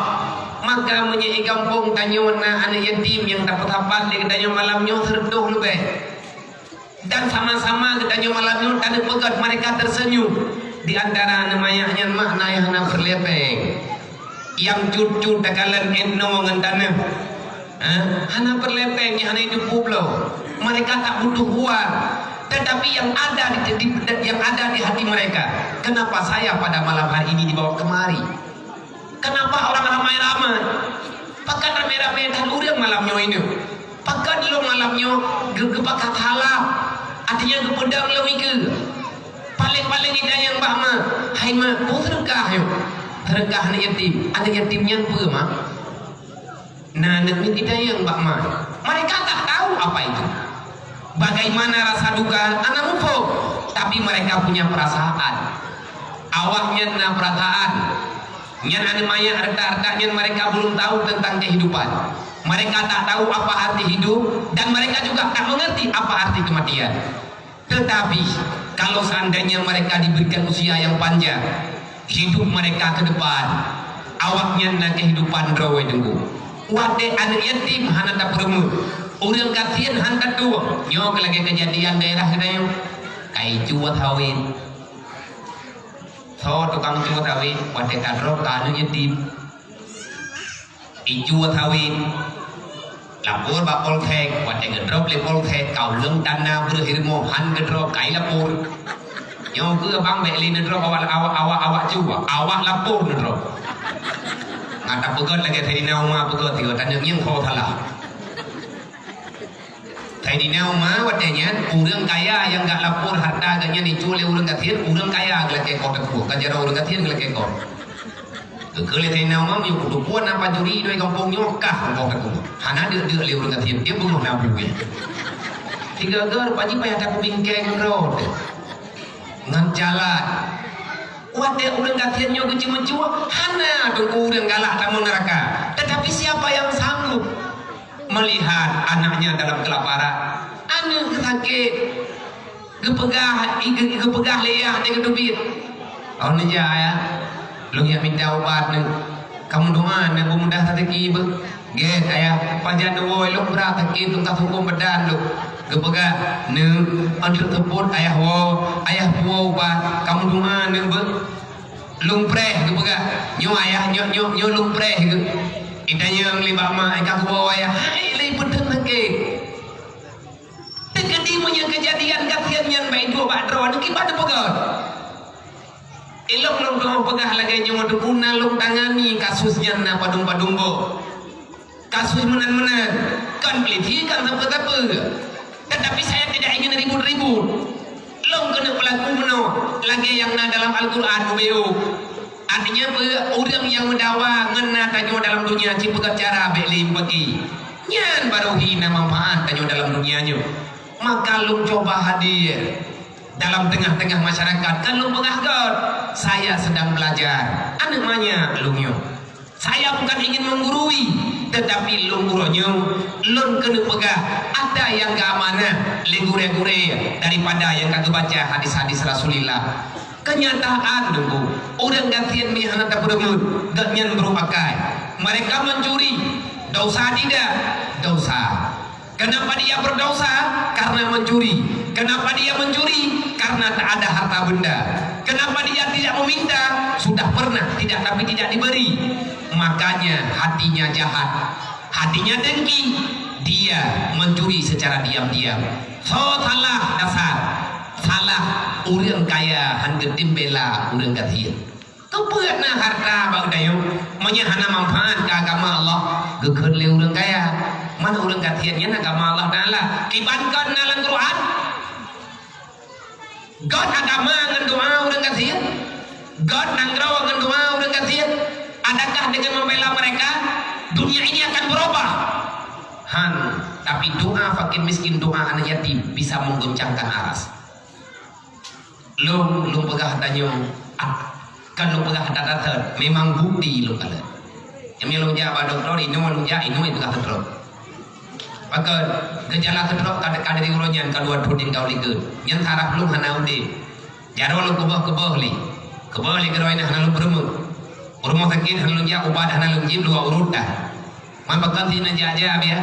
Maka menyai kampung tanyo na anak yatim yang dapat hafal di kedanyo malam nyo terduh lebih, dan sama-sama kedanyo malam nyo tanda pegat mereka tersenyum. Di antara namayahnya makna yang hana berlepeng, yang cucu dakalan etno ngentana hana berlepeng, yang hana hidup publo. Mereka tak butuh uang, tetapi yang ada di hati mereka. Kenapa saya pada malam hari ini dibawa kemari? Kenapa orang ramai-ramai? Pakai ramai-ramai dah lurang malamnya ini. Pakai lo malamnya gepakat halal. Artinya gepedang lo ike. Paling-paling kita yang bahma, hai ma, kau terkah yo, terkah anak yatim, anak yatimnya apa ma? Nah, anak kita yang bahma, mereka tak tahu apa itu. Bagaimana rasa duka anak mufo, tapi mereka punya perasaan. Awaknya na perasaan, nyan anak maya harta-hartanya mereka belum tahu tentang kehidupan. Mereka tak tahu apa arti hidup, dan mereka juga tak mengerti apa arti kematian. Tetapi kalau seandainya mereka diberikan usia yang panjang, hidup mereka ke depan, awaknya na kehidupan rawe dengku. Wate anak yatim hana tak peremut, orang kasihan hantar dua. Nyok lagi kejadian daerah kedayo, kai cuat hawin, so tukang cuat hawin, wate kadrok anak yatim, icuat hawin. Lapor bapol kek, wate ngedrop lepol kek, kau leng tanah berhirmo han ngedrop kai lapor. Nyo ke bang beli ngedrop awak cuba, awak lapor ngedrop. Ngata pegot lagi tadi nauma pegot tiga tanya yang kau salah. Tadi nauma watenya orang kaya yang gak lapor harta agaknya diculik orang katian, orang kaya gelak kau tekuk, kajar orang katian gelak kau. Kekele tadi nauma yang kudu puan apa juri doi kampung nyokah kau tekuk. Hana dia lewat katian dia bunuh nabu ya. Tiga gar pagi payah tak bingkeng road. Ngan jalan. Wate urang katian nyo kecil mencua, hana dong urang galak tamu neraka. Tetapi siapa yang sanggup melihat anaknya dalam kelaparan, anak sakit, gepegah leah dengan duit. Oh nih ya, lu yang minta obat nih, kamu doa nih mudah rezeki be, get ayah panjang woi lu berat rezeki tu tak hukum badan lu. Gepegah nih anjur teput ayah wo obat, kamu doa nih be. Lumpreh gepegah nyo ayah nyo lumpreh ge. Itanya ngelibak mak ikak bawa ayah hai lay pedeng lagi. Tegedi punya kejadian kasihan yang baik dua badro anu kibat pegot. Ilong long dong pegah lagi nyo dukuna long tangani kasusnya na padung-padungbo. Kasus menan-menan kan peliti kan apa-apa. Tetapi saya tidak ingin ribut-ribut. Long kena pelaku meno lagi yang na dalam Al-Quran ubeu. Artinya orang yang mendawa ngena tanyo dalam dunia cipegat cara belim bagi nyan baru hina manfaat tanyo dalam dunianya. Maka long coba hadir dalam tengah-tengah masyarakat kan long pengahgot saya sedang belajar anemanya lungyo. Saya bukan ingin menggurui, tetapi lungguronyo lon kena pegah ada yang gak amanah legure-gure daripada yang kagak baca hadis-hadis Rasulullah. Kenyataan nunggu orang gantian ni hana tak berumur gak nyan berupakai mereka mencuri dosa tidak dosa. Kenapa dia berdosa? Karena mencuri. Kenapa dia mencuri? Karena tak ada harta benda. Kenapa dia tidak meminta? Sudah pernah tidak tapi tidak diberi. Makanya hatinya jahat, hatinya dengki. Dia mencuri secara diam-diam. So salah dasar, salah orang kaya hangga timbela orang katian. Kepuat na harta bau dayu, menyahana manfaat ke agama Allah. Gekun le orang kaya, mana orang katiannya agama Allah Taala. Kibankan dalam Quran. God agama dengan doa orang katian. God nanggro dengan doa orang katian. Adakah dengan membela mereka dunia ini akan berubah? Tapi doa fakir miskin, doa anak yatim bisa menggoncangkan aras. Lung pegah tanyo kan lu pegah data memang bukti lu kala yang lu jawab dokter ini lu jawab ini pegah terus maka gejala terus kada di uronyan keluar puting kau ligur yang harap lu hana undi jaro lu kebah li kero ini hana lu berumur sakit hana lu jawab ubah hana lu jib lu urut dah mampakan sih naja ya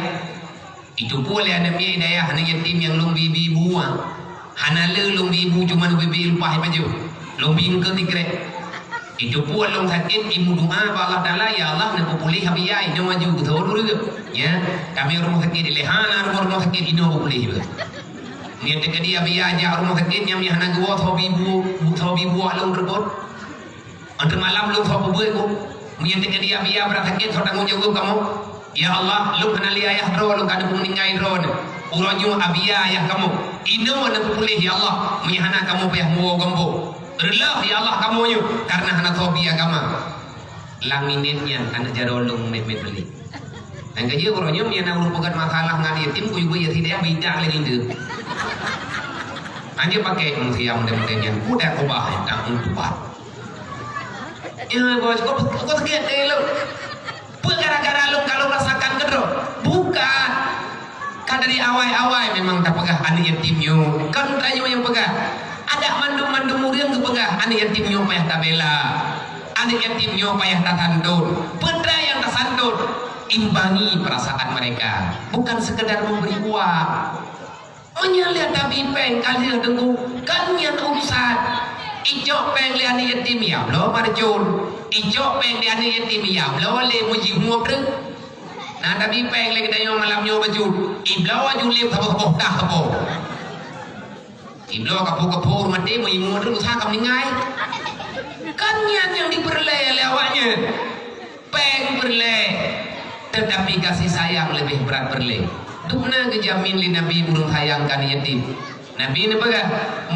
itu pula ada biaya daya hana yatim yang lu bibi buang hana lu bibu cuma bibi lupa baju lu bingke tikre itu pun long sakit imu doa Allah Taala ya Allah nak pulih habiyai no maju betul dulu ya kami rumah sakit lehana rumah sakit ino pulih ni te kadi habiyai ja rumah sakit yang hana gua thobibu alung rebot antar malam lu thobu ko ni te kadi habiyai berat sakit thoda mo jago kamu ya Allah lu hana li ayah ro lu kada meninggai ro uronyo habiyai kamu ino nak pulih ya Allah mi hana kamu payah mo gombo Relah ya Allah kamu nyu karena hana tobi agama langinetnya anak jarolong memet beli dan kerja orangnya miana urut pegat masalah ngadi tim kuy ya tidak bidak lagi itu anjir pakai siam dan dengan udah kobah tak untuat ya bos kok sakit lo gara-gara lo kalau rasakan kedro bukan kan dari awal memang tak pegah anak yatim nyu kan tanya yang pegah ada mandum muriang kepegah anak yatim nyo payah tabela anak yatim nyo payah tasandun pedra yang tasandun imbangi perasaan mereka bukan sekedar memberi uang menyalihat tapi peng kali dengu kan yang urusan ijok peng li anak yatim ya lo marjun ijok peng li anak yatim ya lo le muji muabreng nah tapi peng li kita yang malam nyo baju iblau aju lem sabah dah kabo Iblo kapur mati mau imu terus sakam ningai kan yang diberle lewatnya peng berle tetapi kasih sayang lebih berat berle dukna kejamin li nabi burung sayangkan yatim nabi ini baga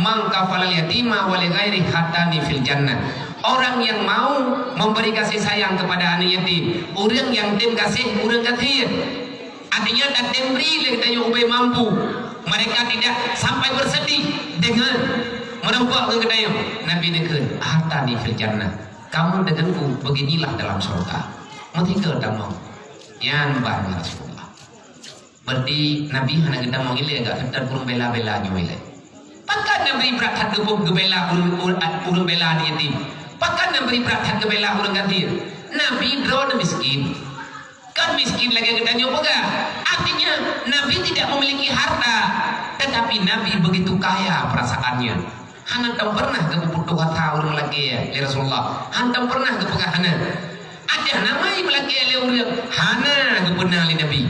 man kafalal yatima wa li ghairi hatani fil jannah orang yang mau memberi kasih sayang kepada anak yatim orang yang tim kasih orang kasih artinya tak tim beri kita yang ubay mampu mereka tidak sampai bersedih dengan menempuh ke kedai Nabi negeri harta di fil jannah kamu denganku beginilah dalam surga mesti ke tamu yang banyak Rasulullah berarti Nabi hanya kita mau ile agak kita kurang bela-bela nyuile pakan Nabi berat ke bela urung bela di yatim pakan Nabi berat ke bela urung ganti Nabi drone miskin kan miskin lagi kita nyoba artinya Nabi tidak memiliki harta tetapi Nabi begitu kaya perasaannya hantam pernah kebutuhan orang lagi ya Rasulullah hantam pernah kepegahana ada namai lagi ya orang hana kebenali Nabi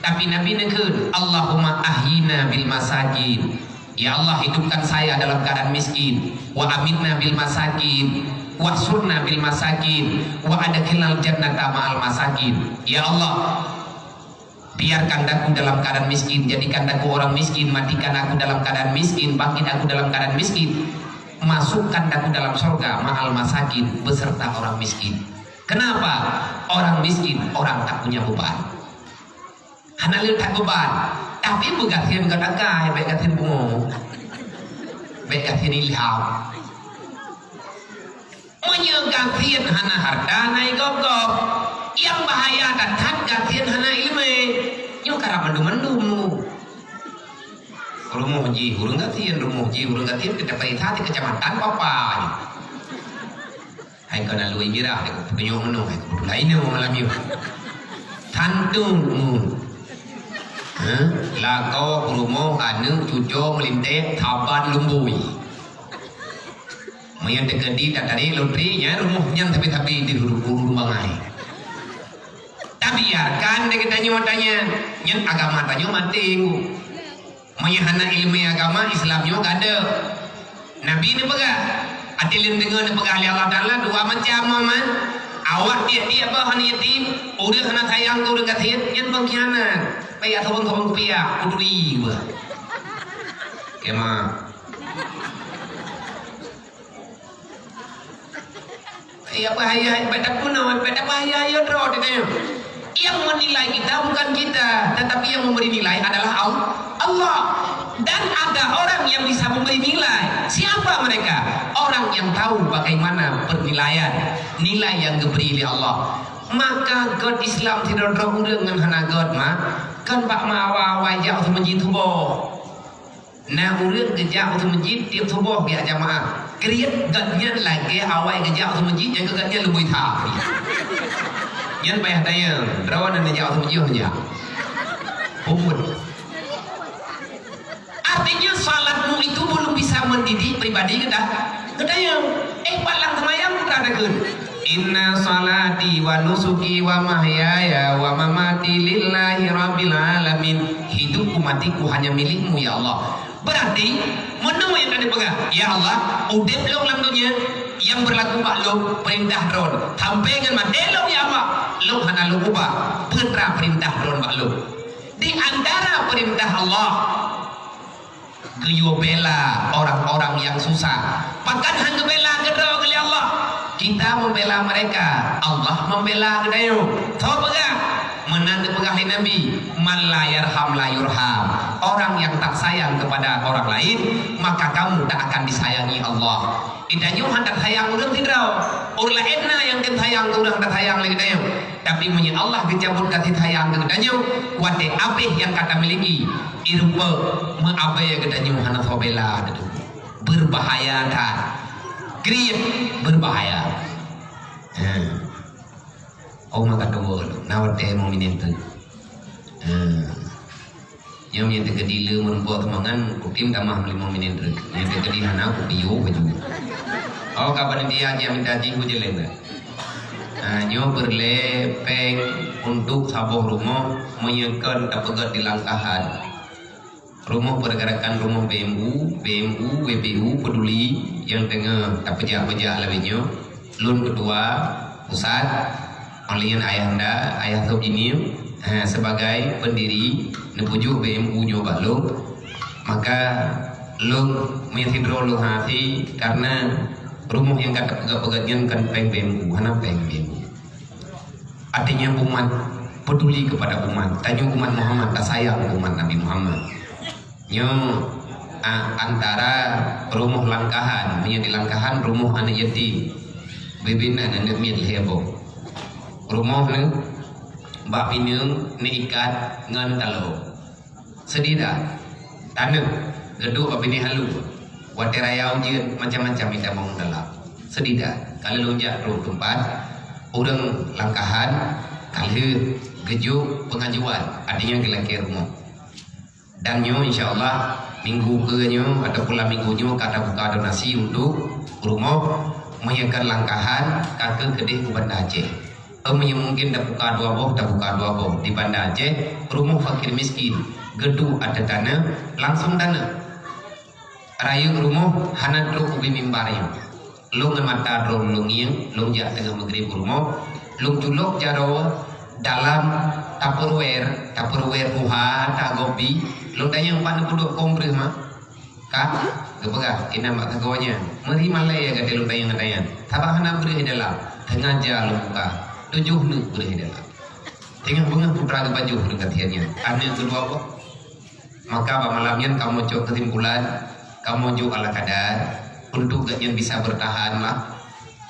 tapi Nabi nekun Allahumma ahina bil masakin ya Allah hidupkan saya dalam keadaan miskin wa aminna bil masakin wa surna bil masakin wa adkhilnal jannata ma'al masakin ya Allah biarkan aku dalam keadaan miskin jadikan aku orang miskin matikan aku dalam keadaan miskin bangkit aku dalam keadaan miskin masukkan aku dalam surga ma'al masakin beserta orang miskin kenapa orang miskin orang tak punya beban hana lihat tak beban tapi begathin katakai begathin bungo begathin ilham menyegatian hana harta naik gogok yang bahaya datang gatian hana ilmu nyo karena mendum rumah ji urung gatian kita pai hati kecamatan apa hai kana lui mirah de penyo menu hai kudu lain malam yo tantung lako rumah anu cuco melintek taban lumbui mayan tegedi tadi lotri nya rumahnya tapi di huru bangai biarkan kita nyatanya yang agama tanya mati mayahana ilmu agama Islamnya ada Nabi ini pegah atilin dengan pegah Allah Taala dua macam man awak dia bah hana yatim udah hana sayang tu udah kasihan yang pengkhianat payah thobong pia uduri bah kema iya bahaya pada bahaya yo tro ditanya yang menilai kita bukan kita tetapi yang memberi nilai adalah Allah dan ada orang yang bisa memberi nilai siapa mereka orang yang tahu bagaimana penilaian nilai yang diberi oleh Allah. Maka God Islam tidak tahu dengan hana God mah kan bak mawa wajah tu masjid tu boh. Nah urang kerja tu masjid tiap tu boh dia jamaah. Kriat gadnya lagi awai kerja tu masjid yang gadnya lebih thah. Yan bayar daya, rawan dan kerja tu masjid aja. Umur. Artinya salatmu itu belum bisa mendidik pribadi kita. Kedaya, palang semayang berada kun. Inna salati wa nusuki wa mahyaya wa mamati lillahi rabbil alamin. Hidupku matiku hanya milikmu ya Allah. Berarti mana yang tadi pegang? Ya Allah, udep lo dalam dunia yang berlaku maklum perintah ron. Tampengan madelo ya Allah. Lo hana lo ubah putra perintah ron maklum. Di antara perintah Allah keyo bela orang-orang yang susah. Bahkan hanya bela kedua oleh Allah. Kita membela mereka, Allah membela kedayo. Tahu pegang? Menanda pegang Nabi, man la yarham la yurham. Orang yang tak sayang kepada orang lain, maka kamu tak akan disayangi Allah. Idanyo hendak sayang urang tidak. Orang lainna yang sayang urang tak sayang lagi dayo. Tapi menyi Allah dicabut kasih sayang kedayo, wate apeh yang kata miliki. Irupa mengabai kedayo hana sobela itu. Berbahaya kan? Kriat berbahaya. Oh maka dua nawar teh mau minum tu. Yang minum kedila membuat temangan, kutim tamah lima minum tu. Yang kedila nak kupiu baju. Oh kapan dia aja minta jiku jalan. Nyo berlepeng untuk sabuh rumah menyekan tapegat di langkahan. Rumah pergerakan rumah BMU, WBU peduli yang tengah tak pejak-pejak lebihnya. Lun kedua pusat alian ayahanda ayah sob ini sebagai pendiri nepuju BMU nyoba lo, maka lo menghidro lo hati karena rumah yang kata pegat-pegatnya kan peng BMU, hana peng BMU. Artinya umat peduli kepada umat, tanya umat Muhammad tak sayang umat Nabi Muhammad. Nyo antara rumah langkahan, menjadi langkahan rumah anak yatim, bebina anak miat hebo. Rumah ni, bap inung ni ikat ngan talo. Sedida, tanah, geduk bap ini halu. Wateraya ujian macam-macam kita mau dalam. Sedida, kalau lonjak roh tempat, orang langkahan, kalau gejuk pengajuan, artinya kelakir rumah. Dan nyo insyaallah minggu ke-nyo atau pula minggu nyo kata buka donasi untuk rumah menyekan langkahan kakek kedih ke Banda Aceh. Yang mungkin dah buka dua boh di Banda Aceh, rumah fakir miskin, gedung ada tanah, langsung tanah. Rayu rumah hana dro ubi mimbarnya. Long mata dro longiang, long jak tengah maghrib rumah, long culok jaro dalam Tupperware buha tak gopi. Lo tanya mana puduk kompres mah? Kak, kepegah kena mak kagawanya. Meri malai ya kata lo tanya. Tabah hana beri dalam. Tengah jah lo buka. 7 nu beri dalam. Tengah bunga putra ke baju dekat tiannya. Anak kedua apa? Maka malamnya kamu cok kesimpulan, kamu cok ala kadar untuk gaknya bisa bertahan lah.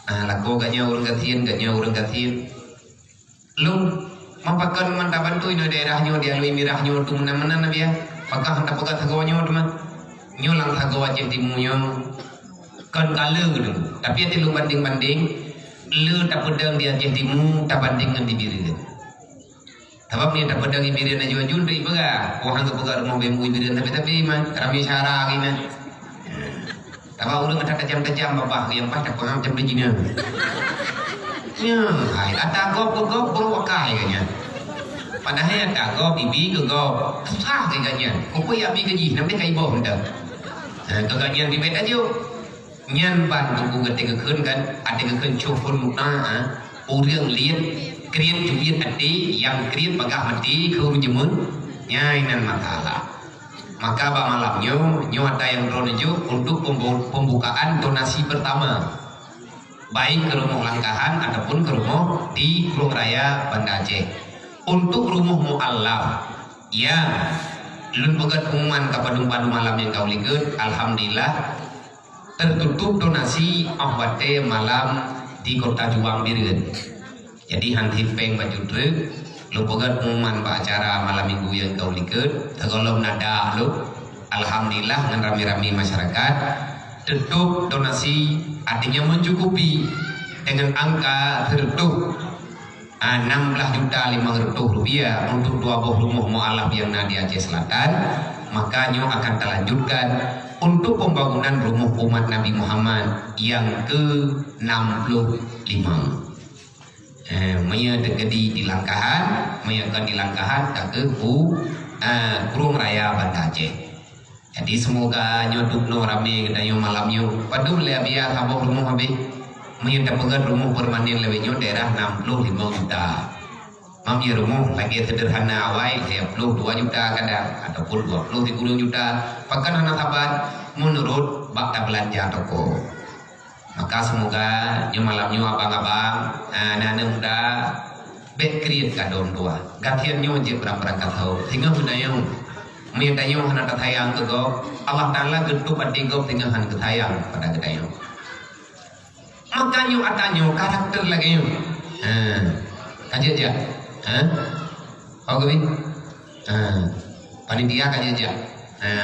Laku gaknya orang gatian. Lo mampakan mantaban tu ino daerahnya dia lui mirahnya tu mana-mana dia. Pakah hendak pegat hagawanya teman. Nyolang hagawa jentimunyo kan kala gitu. Tapi ati lu banding-banding lu tak pedang dia jentimu tak banding dengan dibiri. Sebab ni tak pedang ibiri na jual-jual tu ibaga. Orang ke pegat rumah bemu ibiri tapi mah kami syara gini. Tapi urang ada kejam-kejam bapak yang pas tak paham macam begini. Ya, hai atagop wakai kanya. Padahal atagop bibi ke go susah kanya. Kau ya bi gaji namanya kai boh hendak. Keganya di bed aja. Nyan ban tu ketika keun kan ada keun cufun mukna urang liat krian jubian hati yang krian pagah mati kau jemun nyai nan masalah. Maka ba malamnya nyo ada yang dronejo untuk pembukaan donasi pertama. Baik ke rumah langkahan ataupun ke rumah di Pulau Raya Banda Aceh. Untuk rumah mu'allaf yang lun pegat pengumuman ke padu malam yang kau lihat, alhamdulillah tertutup donasi awate malam di kota Juang Biren. Jadi hanti peng baju truk lu pegat pengumuman acara malam minggu yang kau liket tergolong nada lu alhamdulillah dengan rame-rame masyarakat tutup donasi artinya mencukupi dengan angka tertutup 16.500.000 rupiah untuk 20 rumah mu'alaf yang ada di Aceh Selatan. Makanya akan terlanjutkan untuk pembangunan rumah umat Nabi Muhammad yang ke-65. Maya terjadi di Langkahan, maya akan di Langkahan ke Kurung Raya Banda Aceh. Jadi semoga nyoduk no rame kita yo malam yo. Padu le biar habis rumah habis. Maya dapat rumah permanen lebih nyo daerah 65 juta. Mamnya rumah lagi sederhana awai 10 2 juta kadang ataupun 20 30 juta. Bahkan anak sahabat menurut bakta belanja toko. Maka semoga yang malamnya abang-abang anak muda bekriat kadon tua gatiannya je berangkat tahu sehingga budaya menyayangi anak ketayang ke go Allah Ta'ala getup adigo tinggal han ketayang pada ketayang makanya atanya karakter lagi kaji aja kau gini panitia kaji aja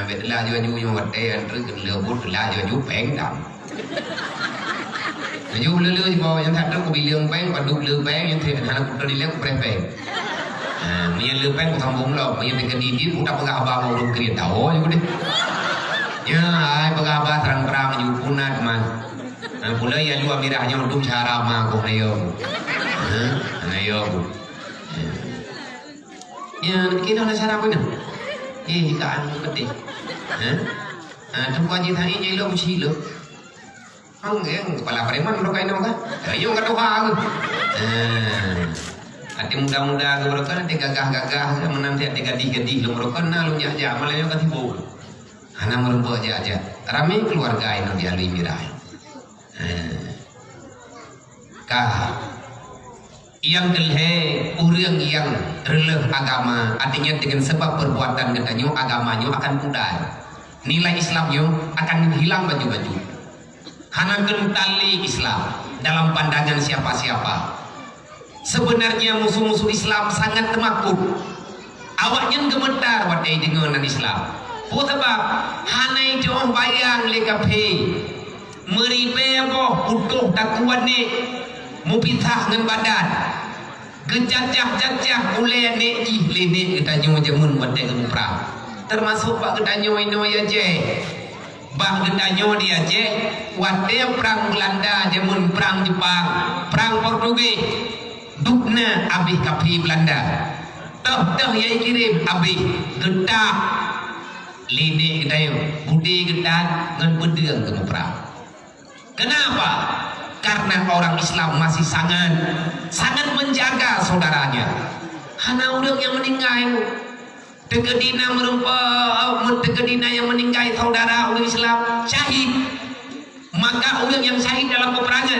betul juga yang wate terus lebut lah juga peng dam Naju lele di bawah yang tak ada kubilang peng, padu lele peng yang tidak ada kuda dilek kupre peng. Mien lele peng kutambung lo, mien dengan didi udah pengabah mau belum kriat tahu juga deh. Ya, ay pengabah terang-terang menyupunat man. Pula ya juga mirahnya untuk cara mago ayo. Ayo. Ya, kita ada cara apa ni? Kan penting. Tunggu aja tadi jadi lo mesti lo. Yang kepala preman udah kain apa? Ayo nggak doa aku. Hati muda-muda aku berkan, hati gagah-gagah, menanti hati gadih-gadih lu berkan, lu nyajak malah yang ketipu. Anak merempuh aja. Ramai keluarga ini dialui mirai. Kah yang kelhe orang yang releh agama, artinya dengan sebab perbuatan katanya agamanya akan pudar. Nilai Islamnya akan hilang baju-baju. Hanakan tali Islam dalam pandangan siapa-siapa. Sebenarnya musuh-musuh Islam sangat temakut. Awaknya gemetar watai dengan Islam. Sebab hanai jauh bayang lekape meribe boh utuh takuan ni mupitah dengan badan. Gejajah-jajah uleh ne lene kita nyo jamun watai gemprang. Termasuk pak kita nyo ino ya je. Bah gedanyo dia je wadah perang Belanda jamun perang Jepang perang Portugis dukna abih kapi Belanda toh yang kirim abih gedak lini gedayo budi gedak ngan bedeng ke perang. Kenapa? Karena orang Islam masih sangat menjaga saudaranya. Hana orang yang meninggal Tegedina tegedina yang meninggal saudara orang Islam syahid. Maka orang yang syahid dalam peperangan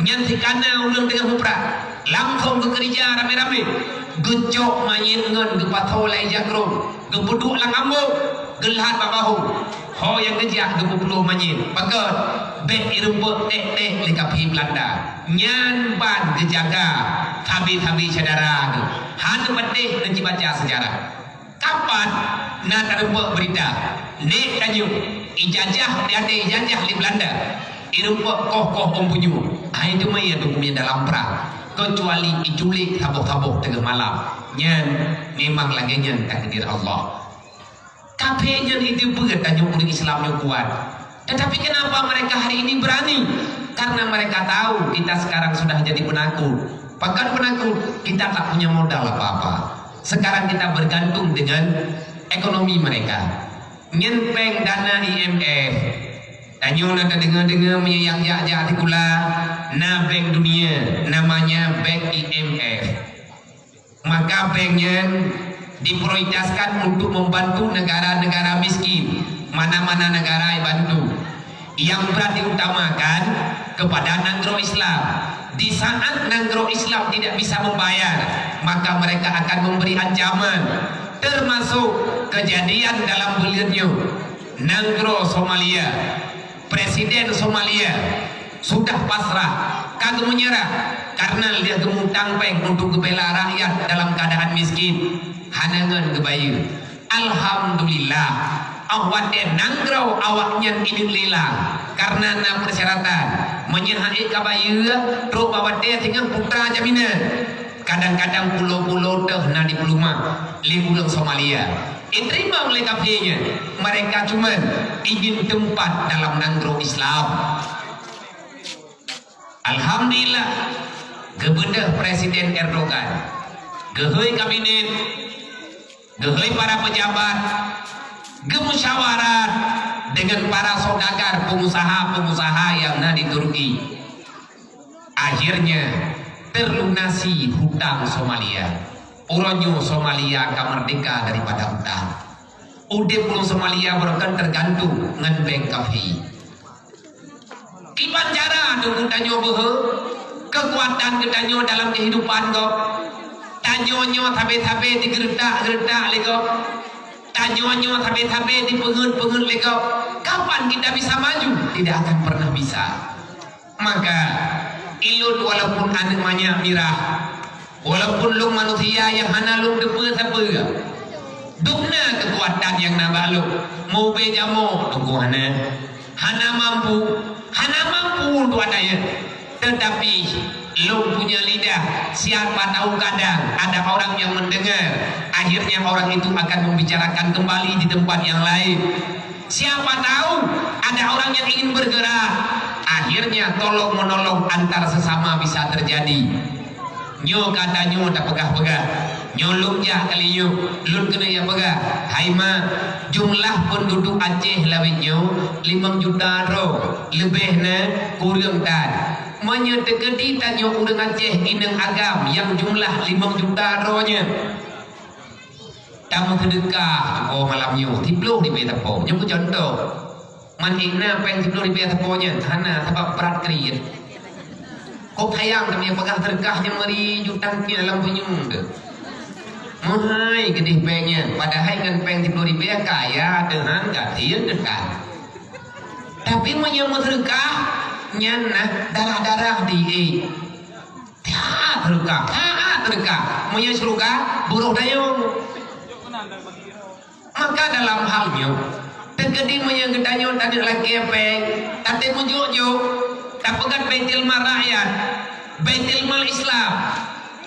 nyantikana orang dengan peperang langsung ke kerja rame-rame gejok mayin ngon gepatau lai jakron gepuduk lang ambuk gelhat babahu ho yang gejak gepuluh mayin pakat beh irempuk tek lekapi Belanda nyan ban gejaga tabi-tabi saudara han patih nanti baca sejarah. Kapan nak ada buat berita nek kanyu ijazah dia ada ijazah di Belanda irupok koh pembunuh itu maya dokumen dalam perang kecuali diculik tabuk-tabuk tengah malam nyan memang lagi nyan takdir Allah tapi nyan itu berat kanyu orang Islamnya kuat. Tetapi kenapa mereka hari ini berani? Karena mereka tahu kita sekarang sudah jadi penakut. Bahkan penakut kita tak punya modal apa-apa. Sekarang kita bergantung dengan ekonomi mereka. Nyempeng dana IMF. Tanyo nak dengar-dengar menyayang jak-jak tikula. Na bank dunia namanya bank IMF. Maka banknya diprioritaskan untuk membantu negara-negara miskin. Mana-mana negara yang bantu. Yang berarti utamakan kepada negara Islam. Di saat negara Islam tidak bisa membayar, maka mereka akan memberi ancaman, termasuk kejadian dalam bulannya negara Somalia Presiden Somalia sudah pasrah, kagak menyerah karena dia gemutang peng untuk membela rakyat dalam keadaan miskin. Hanangan kebayu. Alhamdulillah, awak den nanggrau awaknya ini lila karena na persyaratan menyahai kabayu terus awak dia tinggal putra jaminan. Kadang-kadang pulau-pulau teh na di peluma liburan Somalia. Terima oleh kafirnya, mereka cuma izin tempat dalam nanggrau Islam. Alhamdulillah, kebedah Presiden Erdogan, gehoi kabinet, gehoi para pejabat, gemusyawarat dengan para saudagar pengusaha-pengusaha yang ada di Turki. Akhirnya terlunasi hutang Somalia. Uronyo Somalia akan merdeka daripada hutang. Udah pulau Somalia bahkan tergantung dengan bank kafi. Kiban cara tunggu tanyo bohe kekuatan kedanyo dalam kehidupan kau. Tanyonyo tabe-tabe digertak-gertak lego. Tanyonyo tabe-tabe dipengen-pengen lego. Kapan kita bisa maju? Tidak akan pernah bisa. Maka ilun walaupun anak banyak mirah, walaupun lung manusia yang hana lung depe-depe, dukna kekuatan yang nabaluk mau bejamo tunggu hana mampu untuk adanya. Tetapi lung punya lidah, siapa tahu kadang ada orang yang mendengar, akhirnya orang itu akan membicarakan kembali di tempat yang lain. Siapa tahu ada orang yang ingin bergerak, akhirnya tolong menolong antar sesama bisa terjadi. Nyo kata nyo tak pegah-pegah, nyo lumjah kali nyo lun kena yang pegah. Haima jumlah penduduk Aceh lawit nyo 5 juta ro lebih na kurang tan. Menyetekedi tanyo urang Aceh ineng agam yang jumlah 5 juta ro nya. Tamu sedekah oh malam nyo tiplo di betapo nyo ku contoh. Manhina peng tiplo di betapo nya hana sebab berat kriit. Kau tayang kami pegang terkahnya meri jutang di dalam penyung deh. Mahai gedih pengnya, padahal kan peng tiplo di kaya dengan gatian dekat. Tapi menyambut terkah nyana darah-darah di terkah menyambut terkah buruh dayung. Maka dalam halnya tergedi menyambut dayung tadi lagi peng, tapi mujuk-juk. Tapakan Baitul Mal rakyat, Baitul Mal Islam.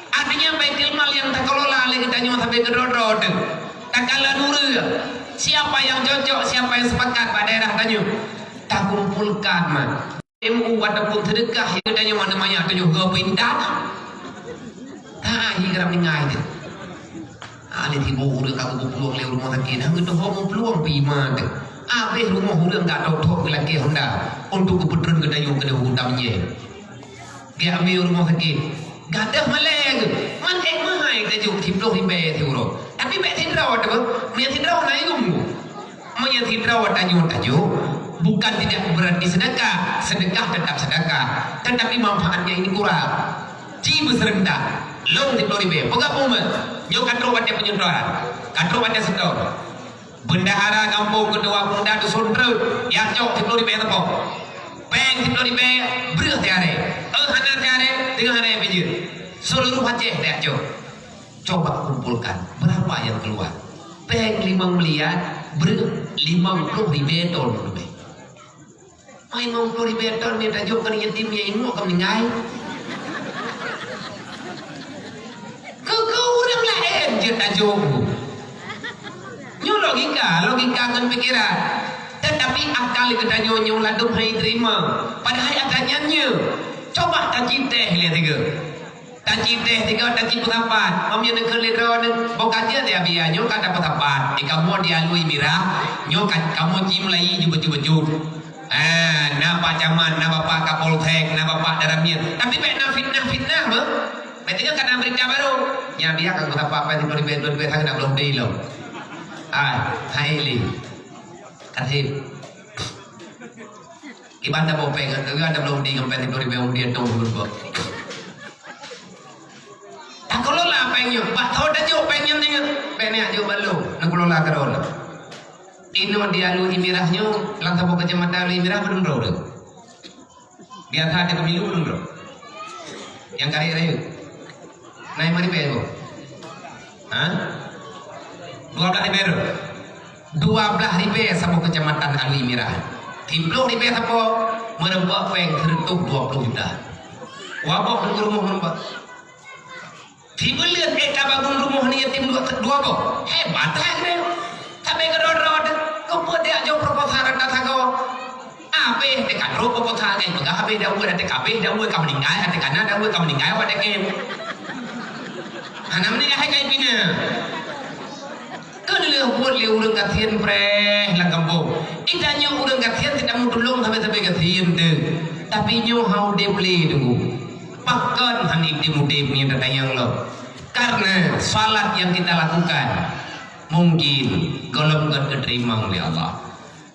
Artinya Baitul Mal yang tak kelola oleh kita nyuruh sampai ke Dodot. Tak kalah nurul. Siapa yang cocok, siapa yang sepakat pada daerah tanyu. Tak kumpulkan man. MU ataupun sedekah yang kita nyuruh mana-mana tanyu ke pindah. Tak hingga mengai dia. Ada tiba udah kagak peluang lewat rumah sakit. Hang itu mau peluang pima deh. Abis rumah hudang tak tahu lagi Honda untuk keputusan kedayung kedai hutangnya. Dia ambil rumah sakit, gadah malang, manek mahai kedayung tiplo hibe tiuro. Tapi bet tidrawat apa? Menyatidrawat naik gumbu. Menyatidrawat tajuk bukan tidak berarti sedekah, sedekah tetap sedekah. Tetapi manfaatnya ini kurang. Cibu serendah, long tiplo hibe. Pegap umat, yo katro wadah penyudoran, katro wadah setor. Bendahara kampung kedua muda dusun Rut yang jauh tiplo di Betapok peng tiplo di Beruh tiare hana tiare dengan hari bijir seluruh Aceh tiap jauh. Coba kumpulkan berapa yang keluar peng 5 miliar beruh 50.000 ton lebih. 50.000 ton ni tajuk kan yatimnya ini mau meninggal kau orang lain je tajuk nyo logika kan pikiran. Tetapi akal kita nyo ladum hai terima. Padahal adanya nyo. Coba tak cinta lihat tiga. Tak cinta tiga tak cinta pendapat. Mamnya nak kelero nak bokatnya dia biar nyo kan dapat pendapat. Kamu dia lui mirah. Nyo kan kamu cim lagi jubut-jubut. Na pacaman, na bapak Kapolsek, na bapak daramnya. Tapi baik na fitnah mah. Betulnya kan berita baru. Ya biar kan apa di dua sang nak belum day lo. Haili katip iban ta bopeng kan ada belum di ngampen di ribu dia dong dulu tak kelola pengnya pak tahu dah jo pengnya dengan penek jo balu nak kelola kerol Ino dia lu imirahnya lantapo kecamatan lu imirah belum bro. Biar ada pemilu belum bro. Yang kari rayu. Naik mari bero. Hah? 12 ribu. 12 ribu sama kecamatan Alu Imirah. 30 ribu apa? Merembak peng tertutup 20 juta. Wabok di rumah merembak. Tiba lihat bangun rumah ni tim 2 boh. Hebat kan ni. Tapi kerod-rod kau dia jauh proposal kata kau. Apa dekat proposal ni pegah apa dah buat dekat apa dah buat kau meninggal dekat mana dah buat kau meninggal pada game. Anak meninggal hai pina. Kalau buat le urang katian preh lang kampung. Itanya urang katian tidak mau tolong sampai katian tu. Tapi nyo hau de play dulu. Pakan hanik di mude punya datayang lo. Karena salat yang kita lakukan mungkin golongan keterima oleh Allah.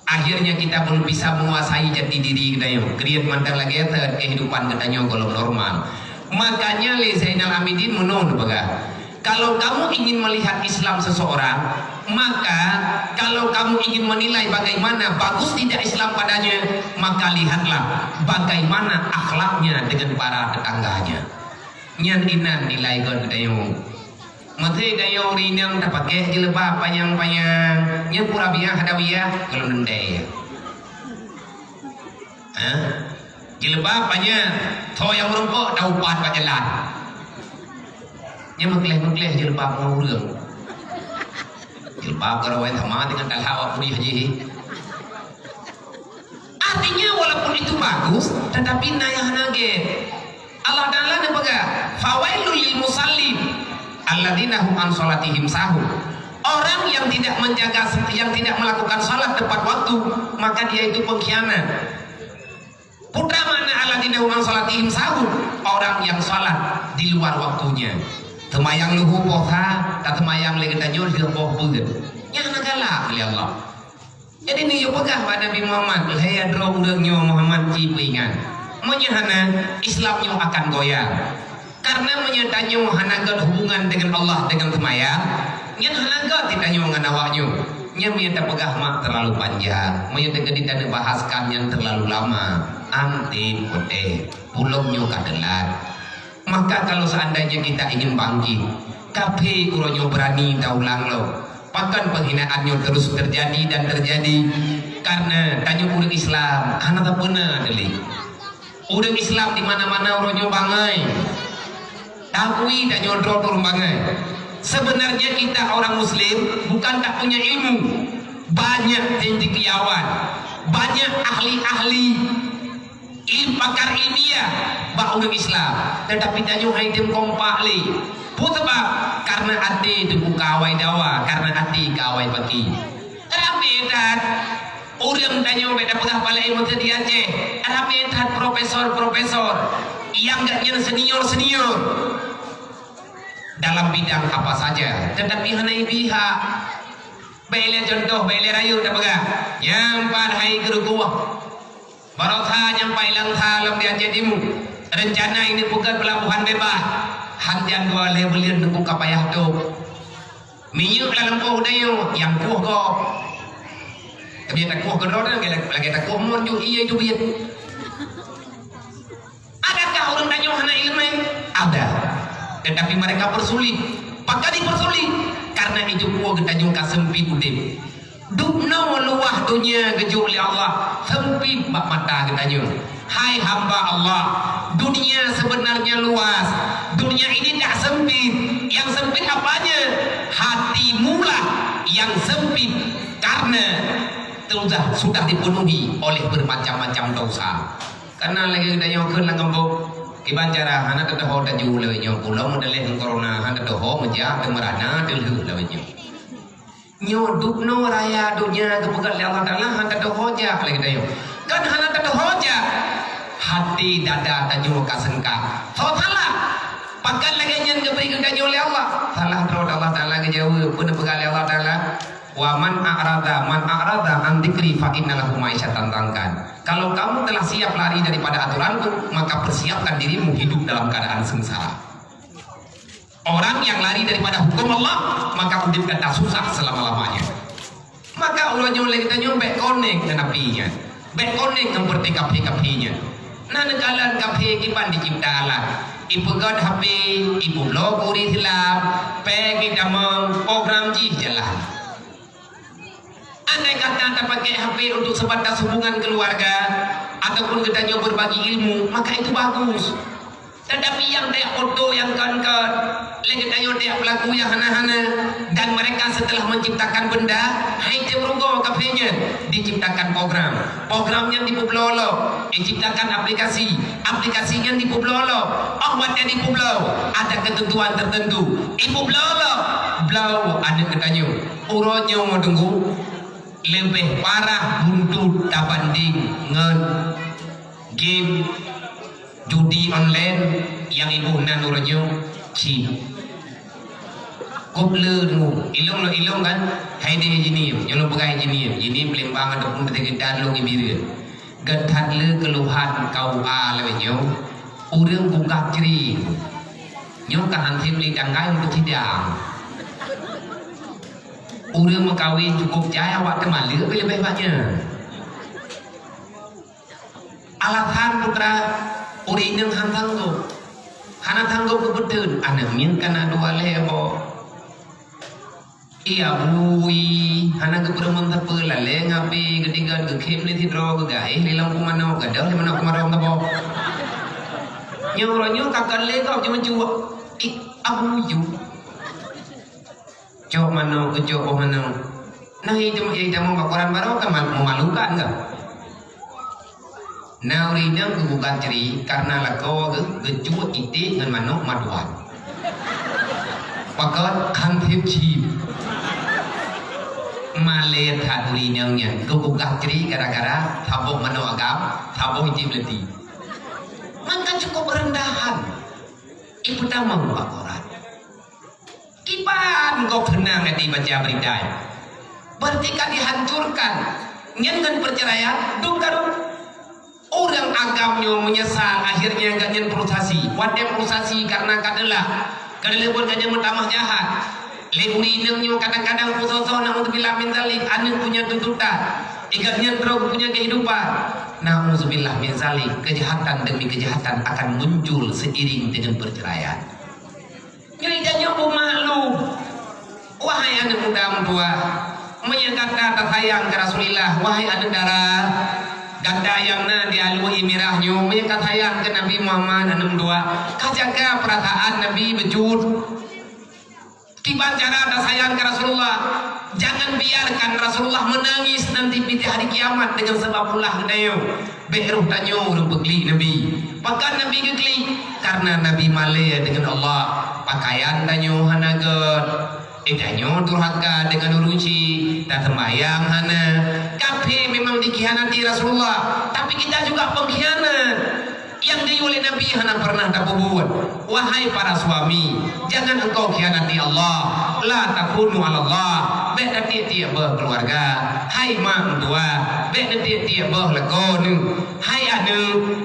Akhirnya kita belum bisa menguasai jati diri kita yang kriat mantan lagi kehidupan katanya golong normal. Makanya le Zainal Abidin menon baga. Kalau kamu ingin melihat Islam seseorang, maka kalau kamu ingin menilai bagaimana bagus tidak Islam padanya, maka lihatlah bagaimana akhlaknya dengan para tetangganya. Nyan inan nilai god dayo. Mate dayo rinang dapat ke jilbab panjang-panjang, nyan pura biah hadawiyah kalau nendai. Jilbab panjang, to yang merempok daupat pak jalan. Yang mengkleh jilbab mau urang. Jilbab karawan sama dengan talha awak pudi haji. Artinya walaupun itu bagus, tetapi nayah nage. Allah Ta'ala nak baga. Fawailul lil musallin alladzina hum an salatihim sahun. Orang yang tidak menjaga, yang tidak melakukan salat tepat waktu, maka dia itu pengkhianat. Putra mana alladzina hum an salatihim sahun? Orang yang salat di luar waktunya. Temayang luhu poha, tak temayang lagi tanjur dia poh puget. Yang nagala oleh Allah. Jadi ni yo pegah pada Nabi Muhammad, laya drong dengnya Muhammad cipingan. Menyahana Islamnya akan goyang. Karena menyatanya hanaga hubungan dengan Allah dengan temayang, nyan hanaga ditanya mengenai awaknya. Nyan menyata pegah mak terlalu panjang, menyata kedidana bahaskan yang terlalu lama. Antin kote, pulungnya kadelat. Maka kalau seandainya kita ingin bangkit, kape uronyo berani daulang lo. Pakan penghinaannya terus terjadi dan terjadi karena tanya urang Islam, anak tak pernah deli. Urang Islam di mana-mana uronyo bangai. Takui dan nyodro turun bangai. Sebenarnya kita orang Muslim bukan tak punya ilmu, banyak cendekiawan, banyak ahli-ahli. Pakar ilmiah bak urang Islam, tetapi tanyo hai dem kompak li. Sebab karena hati itu kawai dawa, karena hati kawai baki. Tapi dat urang tanyo beda pegah pala ilmu tadi Aceh. Tapi dat profesor-profesor yang gak nyen senior-senior dalam bidang apa saja, tetapi hanai pihak. Bele contoh, bele rayu dah pegah. Yang padai kerukuah. Barokah nyampai langkah lam dia jadimu. Rencana ini bukan pelabuhan bebas. Handian gua le belian nunggu kapayah tu. Minyak dalam kuah dayo yang kuah go. Kami tak kuah gedor lagi tak kuah mon ju iya ju biat. Adakah orang dayo hana ilmu? Ada. Tetapi mereka bersulit. Pakar dipersulit karena itu kuah gedanyo kasempit udip. Dukna luah dunia gejuk oleh Allah, sempit bak mata katanya. Hai hamba Allah, dunia sebenarnya luas. Dunia ini tak sempit. Yang sempit apanya? Hatimu lah yang sempit karena sudah dipenuhi oleh bermacam-macam dosa. Karena lagi katanya keun lang kampung. Iban cara hana tetaho taju leunya pulau modaleh corona hana tetaho meja temerana deleu leunya. Nyoduk no raya dunia kepegat Allah Ta'ala hanta hoja lagi dayo kan hanta hoja hati dada tanjung kasengka so salah pakan lagi nyen keberi kedanyo oleh Allah salah terus Allah Ta'ala ngejauh pun pegal Allah Ta'ala wa man a'rada an dzikri fa innalahu ma'isyatan tangkan. Kalau kamu telah siap lari daripada aturanku, maka persiapkan dirimu hidup dalam keadaan sengsara. Orang yang lari daripada hukum Allah, maka hidup kata susah selama-lamanya. Maka ulanya oleh kita nyobek konek dengan apinya, bek konek yang berarti kapi-kapinya. Nah negalan kapi kipan dicipta Allah. Ibu god HP, ibu blog uri hilap, pergi damang program ji jalan. Andai kata anda pakai HP untuk sebatas hubungan keluarga ataupun kita nyoba berbagi ilmu, maka itu bagus. Tetapi yang dia foto yang kan lagi tayo dia pelaku yang hana-hana dan mereka setelah menciptakan benda, hai terugo kafenya diciptakan programnya dipublolo, diciptakan aplikasinya dipublolo, awatnya dipublolo, ada ketentuan tertentu, ipublolo, blau ada ketanyo, uronyo tunggu lebih parah buntut dabanding ngen game judi online yang ibu nanurnya ci kople nu ilong kan hai deh jini yang lo pegai jini pelembang ataupun ketika lo ngibir gatat le keluhan kau lebihnya urang buka ciri nyong kahan simli tangkai untuk tidak urang mengkawin cukup jaya awak teman lebih banyak alasan putra uri yang hana tanggo kebetulan anak min kana dua lebo iya bui hana keberuman tapela le ngapi ketiga kekim ni tidro kegai lilang kumano gadal mana kumarong tabo nyoronyo kakak le kau cuma cuba abu yu cok mano ke cok mano nah itu mau bakoran baru kan memalukan enggak. Nah urinya bukan ceri karena lako gecut iti dengan manuk maduan. Pakot kantip cip. Malet hat urinya nya bukan ceri gara-gara tabok manuk agam, tabok iti beleti. Maka cukup rendahan. Ibu tamang bakoran. Kipan kau tenang nanti baca berita. Berarti kan dihancurkan. Nyen perceraian, dungkarung. Orang agamnya menyesal akhirnya ganyan frustasi. Wadem frustasi karena kadalah pun ganyan mentamah jahat. Leburi nengnya kadang-kadang pusoso nak untuk bilang min zalik anu punya tuntutan. Igatnya terus punya kehidupan. Nauzubillah min zalik, kejahatan demi kejahatan akan muncul seiring dengan perceraian. Jadi jangan malu. Wahai anak muda tua, menyangkata sayang ke Rasulullah, wahai anak darah ganda yang na dialui mirahnya mereka sayang ke Nabi Muhammad 62 kajaga perasaan Nabi bejud kiban cara ada sayang ke Rasulullah jangan biarkan Rasulullah menangis nanti di hari kiamat dengan sebab ulah dayo beruh tanyo urung begli Nabi bahkan Nabi gegli karena Nabi male dengan Allah pakaian tanyo hanaget Idanyo durhaka dengan urusi dan sembahyang hana kafe memang dikhianati Rasulullah tapi kita juga pengkhianat yang oleh Nabi hana pernah tak buat. Wahai para suami jangan engkau khianati Allah la takunu ala Allah bet nanti dia berkeluarga hai mak tua bet nanti dia berlakon hai anu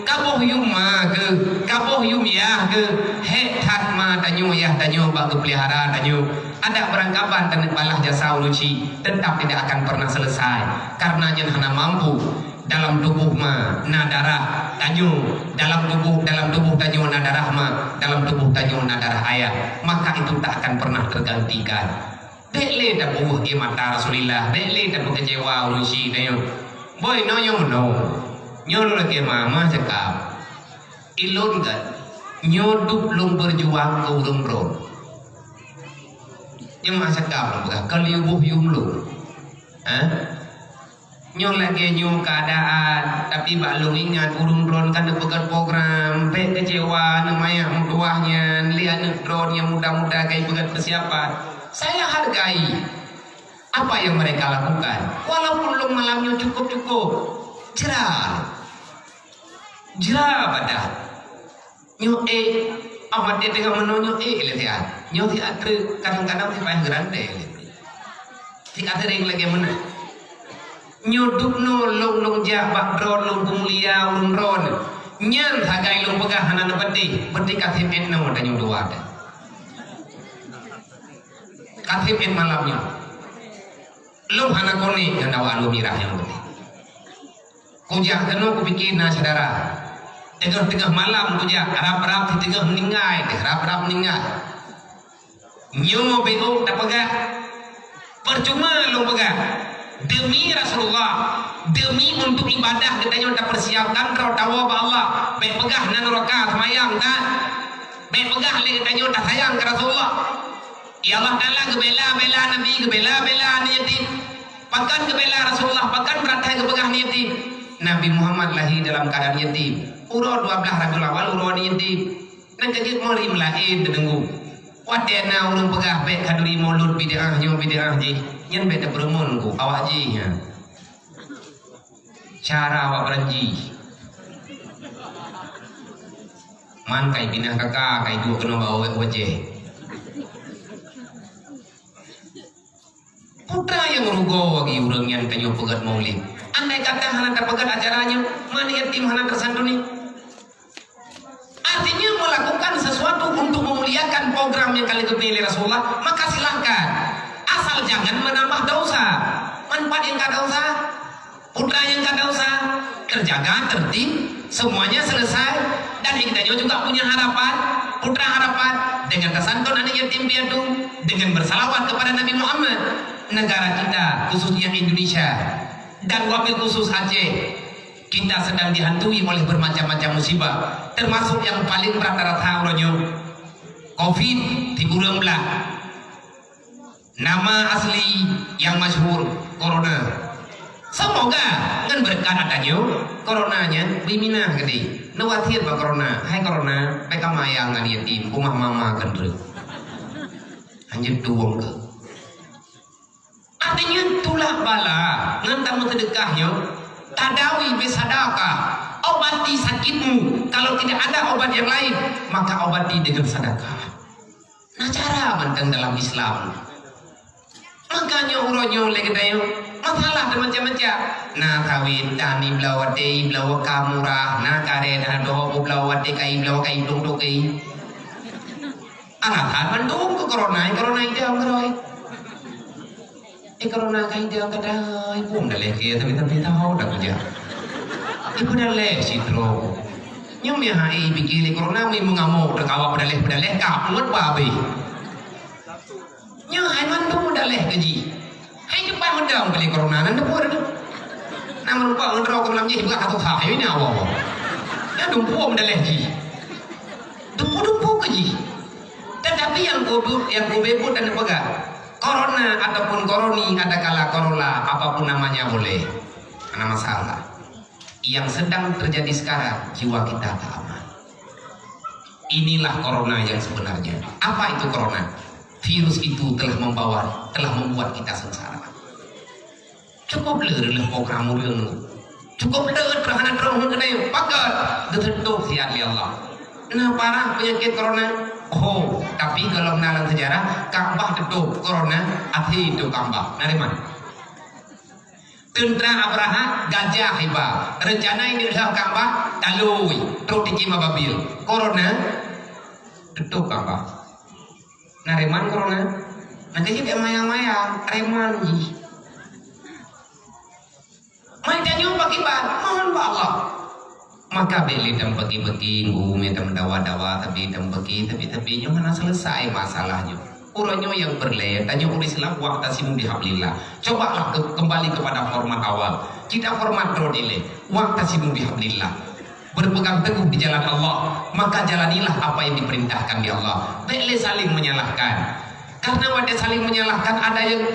kaboh yuma ke kaboh yumiyah ke he tat ma tanyo yah tanyo bagi pelihara tanyo ada perangkapan dan balah jasa uluci tetap tidak akan pernah selesai karena yang hana mampu dalam tubuh ma na darah tanyo dalam tubuh tanyo na darah ma dalam tubuh tanyo na darah ayah maka itu tak akan pernah tergantikan. Dekle dah buah ke mata Rasulullah dekle dah kecewa uluci tanyo boy no nyono lagi mama cakap ilon kan nyodup lung berjuang ke urung ron nhưng mà sẽ gặp là có liu bút yum lu nyon lagi nyon keadaan tapi balung ingat urung drone kan bukan program pe kecewa namanya mutuahnya lihat drone yang muda-muda kayak bukan persiapan saya hargai apa yang mereka lakukan walaupun belum malamnya cukup jerah pada nyo awak dia tengah menonyo lihat nyo tidak kadang-kadang tidak grande tidak ada yang lagi mana nyo dukno long jabak drone long kumulia ulun drone nyan hagai long pegahanan beti kathim enno dan nyo dua kathim en malamnya Lu hana koni yang dawa lu mirah yang penting. Kujak kenu kupikir na saudara. Tengah-tengah malam kujak harap-harap di tengah meninggal, harap-harap meninggal. Nyomo bego tak pegah. Percuma lu pegah. Demi Rasulullah, demi untuk ibadah kita yang tak persiapkan kau tahu apa Allah. Baik pegah nan rakaat semayang tak. Baik pegah lagi kita yang tak sayang ke Rasulullah. Ya Allah Ta'ala kebela-bela Nabi, kebela-bela niyatim. Pakan kebela Rasulullah, pakan beratai kepegah niyatim. Nabi Muhammad lahir dalam keadaan yatim. Uro 12 Rabiul Awal uro yatim. Nan kajit mari melain dengu. Wadena urang pegah baik kaduri maulud bid'ah nyo bid'ah ji. Nyen beda berumun ku awak ji nya. Cara awak beranji. Man kai pinah kakak kai dua kena bawa wajah. Putra yang merugo bagi orang yang tanyo pegat maulid. Andai kata hana terpegat acaranya, mana yatim hana tersanduni. Artinya melakukan sesuatu untuk memuliakan program yang kali dipilih Rasulullah, maka silahkan. Asal jangan menambah dosa. Manfaat yang kada usah, putra yang kada usah, terjaga, tertib, semuanya selesai. Dan kita juga punya harapan, putra harapan dengan tersantun anak yatim piatu, dengan bersalawat kepada Nabi Muhammad. Negara kita, khususnya Indonesia dan wabil khusus Aceh, kita sedang dihantui oleh bermacam-macam musibah, termasuk yang paling rata-rata uronyo COVID di urang belah. Nama asli yang masyhur Corona. Semoga dengan berkat adanya Coronanya biminah gede. Nawatir ba Corona, hai Corona, peka mayang ngan yatim, rumah mama kan dulu. Anjir tuang ke. Artinya tulah bala ngan tamu sedekahnya tadawi bisadaqah, obati sakitmu. Kalau tidak ada obat yang lain maka obati dengan sedekah. Nah cara manteng dalam Islam. Makanya uronyo lagi dayo masalah macam-macam. Nah kawin tani blawate blawa kamurah, nah kare nah doho blawate kai blawa kai dong kai. Anak mandung ke corona itu ngeroi. Corona kai dia kada ibu dah leh tapi tahu dah kerja. Ibu dah leh sitro. Nyum ya hai pikir corona mi mengamuk dah kawa dah leh kap muat babi. Nyum hai mandung dah leh gaji. Hai cepat mendang beli corona nan dapur dah. Nama lupa ngerok kelam je buka satu sah ini awak. Ya dumpu dah leh ji. Dumpu gaji. Tetapi yang kubebut dan pegang Corona ataupun koroni ada kala korola apapun namanya boleh, karena masalah yang sedang terjadi sekarang jiwa kita tak aman. Inilah corona yang sebenarnya. Apa itu corona? Virus itu telah membuat kita sengsara. Cukup lerlah program murung, cukup ler terhadap roh mengenai pakat detentu siat Allah. Nah parah penyakit corona. Oh, tapi kalau menalan sejarah, Ka'bah tutup corona, hati itu Ka'bah. Dari mana? Tentera Abraha, gajah hebat. Rencana ini adalah Ka'bah, talui, terus dikima babil. Corona, tutup Ka'bah. Nah, reman corona, nanti dia mayang-mayang, reman ji. Mainnya pakibat, mohon Allah. Maka beli dan bagi-bagi umi dan dawa-dawa tapi dan bagi tapi mana selesai masalahnya. Uronyo yang berleh tanya udah Islam waktu simu bihablillah. Cobalah kembali kepada format awal. Kita format rodile waktu simu bihablillah. Berpegang teguh di jalan Allah, maka jalanilah apa yang diperintahkan di Allah. Bele saling menyalahkan. Karena wadah saling menyalahkan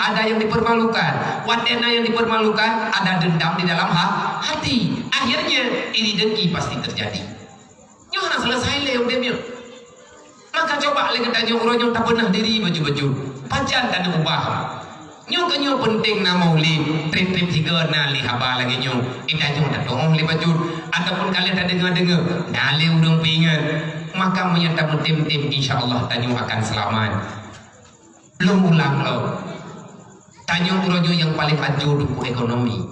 ada yang dipermalukan. Wadena yang dipermalukan ada dendam di dalam hati. Akhirnya ini dengki pasti terjadi. Nyona selesai le udemnya. Maka coba le kita nyong tak pernah diri baju-baju. Pajan dan ubah. Nyong penting na maulid. Trip-trip tiga na li haba lagi nyong. Kita nyong tak dong li baju. Ataupun kalian tak dengar-dengar. Nali udang pingan. Maka menyatakan tim-tim insya-Allah tanyong akan selamat. Belum ulang lo. Tanya urojo yang paling ajur duku ekonomi.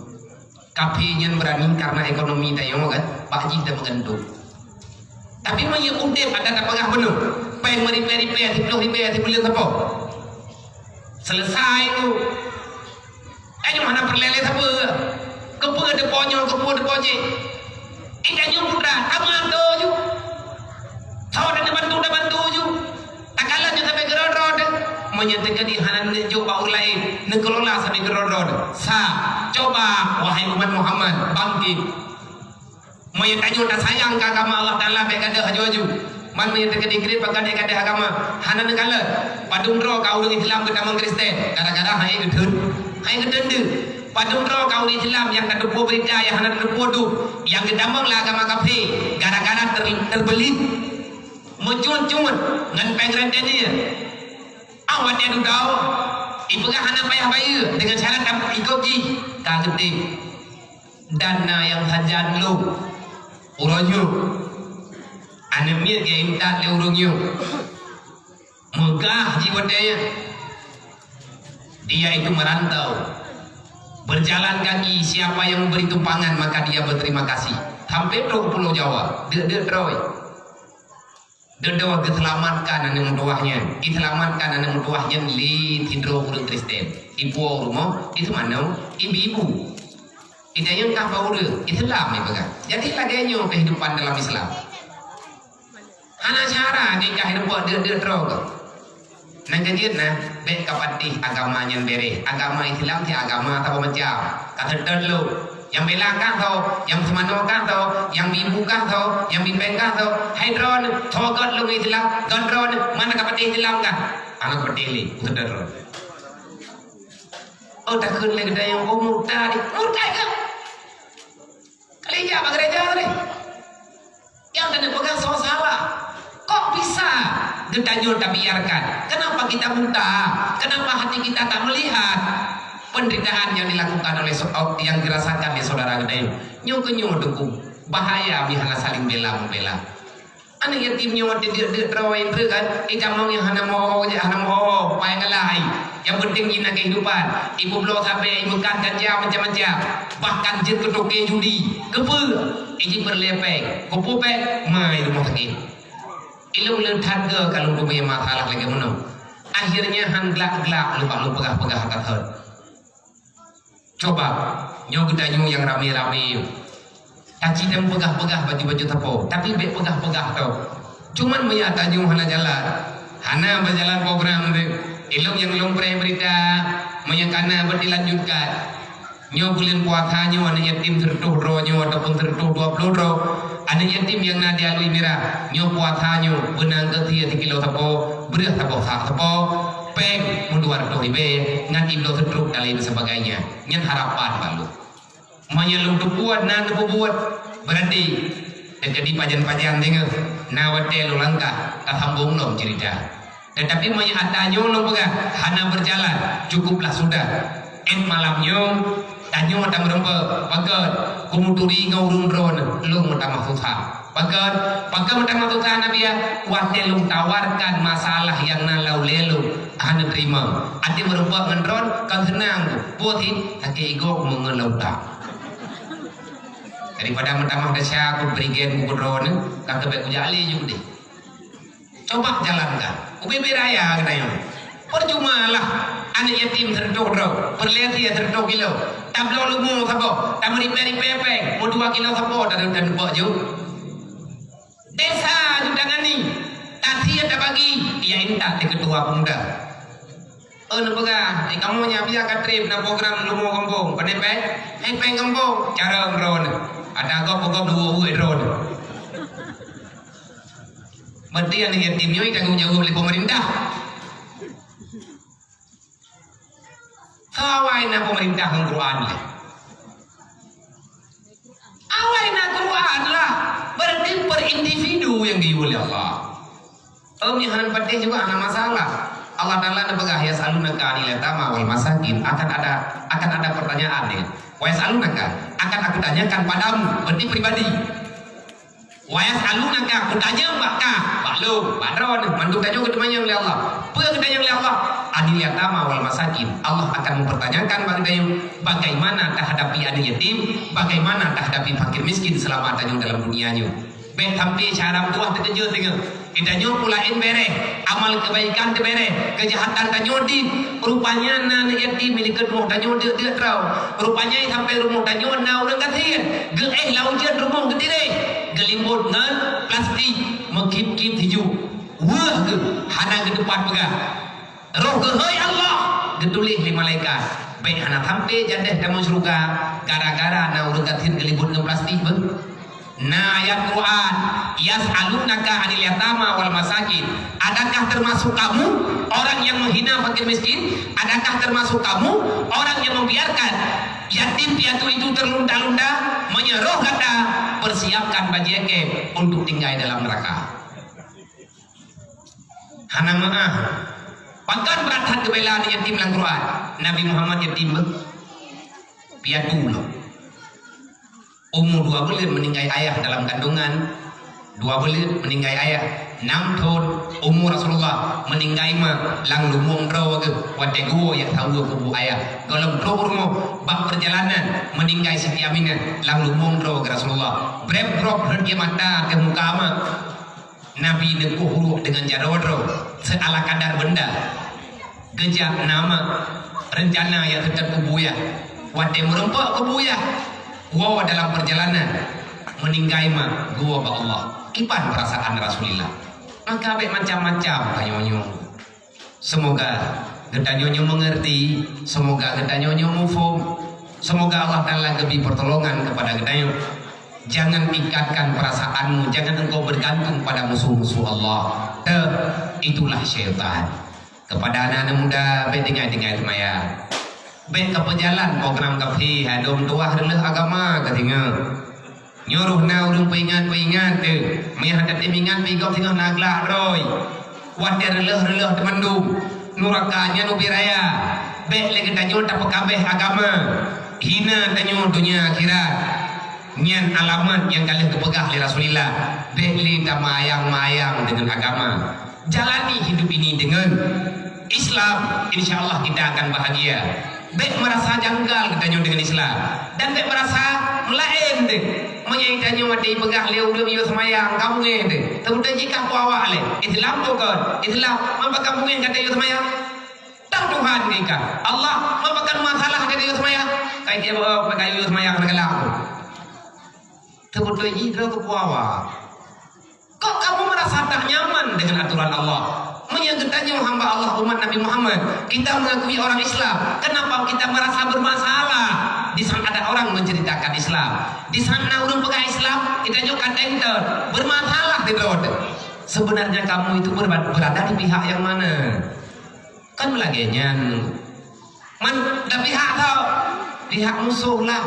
Tapi yang berani karena ekonomi tayong kan Pak Ji dah mengenduk. Tapi maya udep ada tak pengah penuh. Peng meri-meri di belum di beli apa? Selesai tu. Ayo mana perlele sabu. Kepu de ponyo, kepu de poje. Ikanyo putra, tamato ju. Tahu dan bantu ju. Takala ju sampai gerod-rod. Menyatakan di hanan jo baul lain, nekelola sampai gerod-rod. Coba wahai umat Muhammad bangkit. Menyatakan tak sayang ke agama Allah Taala baik ada haju-haju. Man menyatakan dikrit pakai ada agama. Hanan negala padung ro kau dengan Islam ke damang Kristen. Gara-gara hai gedun deh. Padung ro kau dengan Islam yang kata buah berita yang hanan terbuat tu, yang kedamang lah agama kafir. Gara-gara terbelit, mencuan-cuan ngan pengren dia. Awak dia tahu, ibu kan hanan payah-payah dengan cara tak ikut ji, kageting. Dana yang hajan lu, uronyo. Anemir ke imtat le urungyo megah jiwa dia itu merantau berjalan kaki. Siapa yang memberi tumpangan maka dia berterima kasih. Sampai ke Pulau Jawa dia troy doa keselamatkan anak mutuahnya, diselamatkan anak mutuahnya li tidro urung Kristen ibu rumah itu mana ibu-ibu itu yang kau urung Islam ni bagai. Jadi laganya kehidupan dalam Islam. Anak cara di kehidupan dia terus. Nang kajian baik kapatih agamanya bere. Agama Islam ti agama tahu macam. Kata dulu yang belakang tahu, yang semanokan tahu, yang bibukan tahu, yang bipengkah tahu. Hydron, thogot lu Islam, gondron mana kapatih Islam kan? Anak berdili, sudah terus. Oh tak kun lagi yang murtad kan? Kali ya gereja ni. Yang kena pegang sawa-sawa. Kok bisa gedanyol tak biarkan? Kenapa kita buta? Kenapa hati kita tak melihat penderitaan yang dilakukan oleh yang dirasakan oleh saudara gedayol? Nyo dukung bahaya bihala saling bela. Anak yatim nyo dia terawain kan? Ikamong yang hana moho payah ngelai. Yang penting gina kehidupan. Ibu belum sampai ibu kan ganja macam-macam. Bahkan jin kedoke judi, kepe, iji berlepek, kopopek, mai rumah sakit. Ilmu lentat ke kalau punya masalah lagi menung. Akhirnya han gelap lupa pegah kata. Coba nyo kita yang rame-rame. Taci dan pegah baju tepo, tapi be pegah tau. Cuman menyata nyo hana jalan. Hana berjalan program ilmu yang lompre berita menyakana berdilanjutkan. Nyo bulan puasa nyo anak yatim tertuh ro nyo ataupun tertuh 20 ro. Anak yatim yang nadi alui mira nyo puasa nyo benang ke 3 kilo tapo beras tapo sak tapo peng munduar to ibe ngan iblo tertuh dan lain sebagainya. Nyan harapan balu. Menyelum buat nan buat berarti jadi pajan-pajan dengar nawate lu langkah tak sambung nom cerita. Tetapi menyata nyo lo pegah hana berjalan cukuplah sudah. Malamnya tanyo mata merempe pagat kumuturi ngaurun ron lu mata maksudha pagat mata maksudha nabi ya wate lu tawarkan masalah yang nalau lelu hana terima ati merempe ngendron kan senang putih take ego mengelau tak daripada mata dasya aku berikan ku ron kata baik ujali juga deh coba jalankan ubi raya katanya percuma lah anak yatim tertuh ro perleti tertuh kilo tablo lumu sabo tamri peri-pepeng mau 2 kilo sabo dan baju desa judangani tadi ada bagi ya intak di ketua pemuda nepega kamu nya biar katrip na program lumu kampung penepek peng kampung cara ron ada gop 2 ron berarti anak yatim ini tanggung jawab oleh pemerintah. Awai na pemerintah ng Quran lah. Awai na Quran lah. Berarti per individu yang diulih Allah. Yang penting juga ada masalah. Allah Taala nebegah ya salunaka anil yatama wal masakin akan ada pertanyaan nih. Wa yasalunaka akan aku tanyakan padamu berarti pribadi. Wa yasalunaka aku tanya mbak lu, Pak Ron, mantuk tanya ke temannya oleh Allah. Pertanyaan oleh Allah, anil yatama wal masakin. Allah akan mempertanyakan bagaimana terhadapi anak yatim, bagaimana terhadapi fakir miskin selama tanya dalam dunianya. Sampai cara tuah terkejut dengan Idanyo pulain bere, amal kebaikan te bere, kejahatan danyo di, rupanya nan yatim milik kedua danyo dia trau, rupanya sampai rumah danyo na orang katian, laujan rumah ketire, gelimbut ngan plastik, mengkip-kip hiju, wah ke, hana ke depan pegah, roh ke hai Allah, getulih li malaikat, baik hana sampai jandah dalam surga, gara-gara na orang katian gelimbut ngan plastik bang. Nah ayat Quran yas'alunaka 'anil yatama wal masakin, adakah termasuk kamu orang yang menghina fakir miskin? Adakah termasuk kamu orang yang membiarkan yatim piatu itu terlunda-lunda? Menyeruh kata persiapkan bajeke untuk tinggal dalam neraka. Hana maah pakan berat kebelaan yatim dalam Quran. Nabi Muhammad yatim piatu loh. Umur 2 bulan meninggal ayah dalam kandungan, 2 bulan meninggal ayah, 6 tahun umur Rasulullah meninggal mah lang lumung bro ke wate gua yang tahu kubu ayah golong bro rumah bak perjalanan meninggal Siti Aminah lang lumung bro ke Rasulullah brep bro berhenti mata ke muka mah Nabi dekuh huruf dengan jarodro seala kadar benda gejak nama rencana yang tetap kubu ya wate merempok kubu ya gua dalam perjalanan meninggal mah gua ba Allah kipan perasaan Rasulullah maka baik macam-macam kanyonyo semoga kita nyonyo mengerti semoga kita nyonyo mufum semoga Allah Ta'ala lebih pertolongan kepada kita nyonyo jangan ikatkan perasaanmu jangan engkau bergantung pada musuh-musuh Allah itulah syaitan kepada anak-anak muda baik dengar maya baik ke pejalan program kafi hadom tuah releh agama ketinggal nyuruh na urung peingat maya hadat timingan pigau tinggal naglak roy wadah releh temandum nurakanya nubiraya baik lagi tanyo tak pekabeh agama hina tanyo dunia akhirat nyan alamat yang kalian kepegah oleh Rasulullah baik li mayang dengan agama jalani hidup ini dengan Islam insyaallah kita akan bahagia baik merasa janggal kita dengan Islam dan baik merasa melain deh menyanyikannya mati pegah leu dia semayang kamu ngede tapi jika aku awak le Islam tu kan Islam apa kamu ngede kata dia semayang tak Tuhan kita Allah merupakan masalah kata dia semayang kayak dia pakai dia semayang segala tapi jika aku awak kok kamu merasa tak nyaman dengan aturan Allah menyangkutnya hamba Allah umat Nabi Muhammad kita mengakui orang Islam kenapa kita merasa bermasalah di sana ada orang menceritakan Islam di sana orang pegang Islam kita juga enter bermasalah di road sebenarnya kamu itu berada di pihak yang mana kan laginya ada pihak tau pihak musuh lah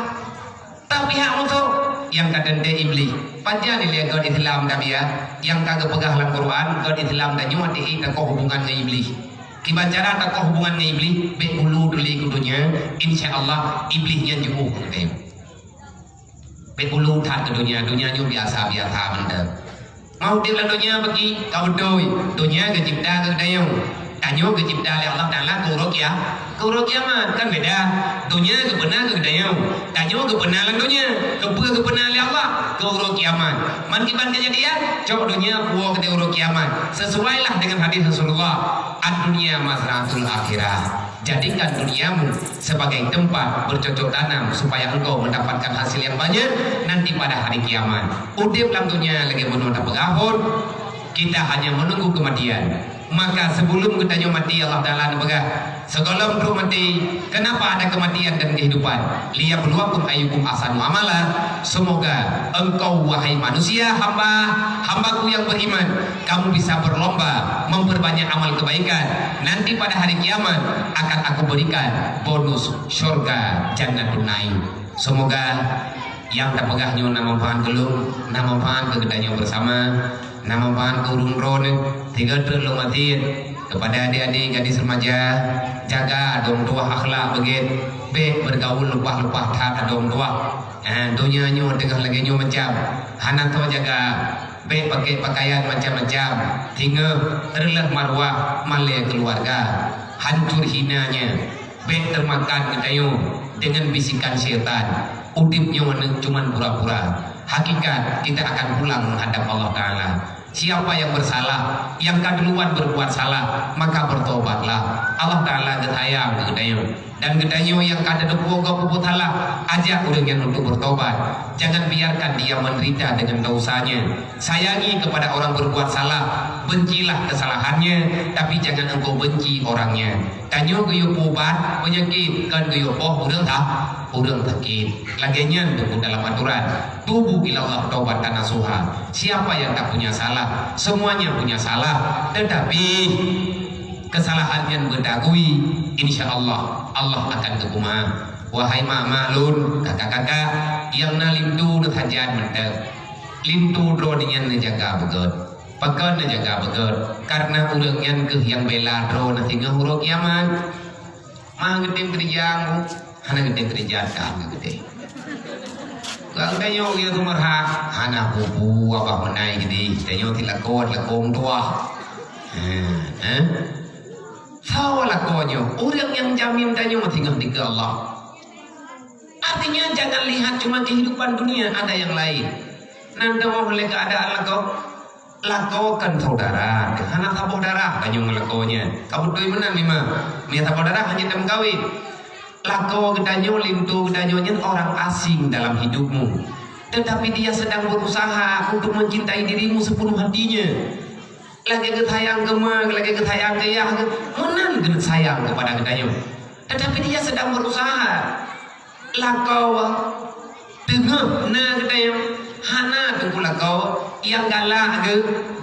tahu pihak musuh yang kadang dia iblis panjang ni lihat God Islam tapi ya yang kagak pegang dalam Quran God Islam dan nyuat di tak hubungan dengan iblis kibacara tak hubungan dengan iblis beulu dulu kudunya insyaallah iblisnya jauh beulu tak ke dunia nyu biasa benda mau di dunia bagi kau dunia ke cipta ke dayung tanyo ke cipta oleh Allah Ta'ala kurok mah kan beda dunia ke benar ke dayung tanyo ke benar dunia ke benar oleh Allah kurok kiamat man kiban kejadian coba dunia kuo ke kurok kiamat sesuailah dengan hadis Rasulullah ad-dunia mazratul akhirah jadikan duniamu sebagai tempat bercocok tanam supaya engkau mendapatkan hasil yang banyak nanti pada hari kiamat udip dalam dunia lagi menunda pegahun kita hanya menunggu kematian maka sebelum kita mati Allah Ta'ala berkata sebelum bro mati kenapa ada kematian dan kehidupan liyabluwakum ayyukum ahsanu amala semoga engkau wahai manusia hambaku yang beriman kamu bisa berlomba memperbanyak amal kebaikan nanti pada hari kiamat akan aku berikan bonus surga Jannatul Naim semoga yang tak pegahnya nama pahan gelung nama pahan kegedanya bersama nama pahan kurung drone 3 terlalu mati kepada adik-adik gadis remaja jaga dong tua akhlak begit B bergaul lupa tak dong tua dunia nyu tengah lagi nyu macam hanan tu jaga B pakai pakaian macam-macam tinggal terleh marwah malai keluarga hancur hinanya B termakan ketayu dengan bisikan syaitan udipnya cuma pura-pura hakikat kita akan pulang menghadap Allah Ta'ala. Siapa yang bersalah, yang keduluan berbuat salah, maka bertobatlah. Allah Ta'ala getayang gedayo. Dan gedayo yang kada depu ke salah, ajak orang yang untuk bertobat. Jangan biarkan dia menderita dengan dosanya. Sayangi kepada orang berbuat salah, bencilah kesalahannya, tapi jangan engkau benci orangnya. Tanyo geyo obat penyakit, kan geyo urang sakit. Laginya dalam aturan tubuh ilallah taubatan nasuha. Siapa yang tak punya salah, semuanya punya salah, tetapi kesalahannya berdagui, insya Allah Allah akan kekuma. Wahai maklun kakak-kakak yang nalintu netajan mentek lintu droninya nejaga beget pekan nejaga beget karena urangnya ke yang bela dro nanti ngehuruk kiamat mah gede kerjaan hana gede kerjaan kan gede kalau kayo gitu merha hana bubu apa menai gede kayo tilakot lakom tua Tahu lakonyo orang yang jamin tanyo tinggal di Allah. Artinya jangan lihat cuma kehidupan dunia, ada yang lain. Nanti mau oleh keadaan lako kan saudara, anak tabok darah kanyung lakonya. Kamu tuh mana mima? Nia tabok darah hanya tem kawin. Lako gedanyo lintu gedanyonya orang asing dalam hidupmu, tetapi dia sedang berusaha untuk mencintai dirimu sepenuh hatinya. Lagi ketayang gemang, lagi ketayang gaya, menan gen sayang kepada gedanyo. Tetapi dia sedang berusaha. Lakau tengah na gedanyo hana tengku lakau yang galak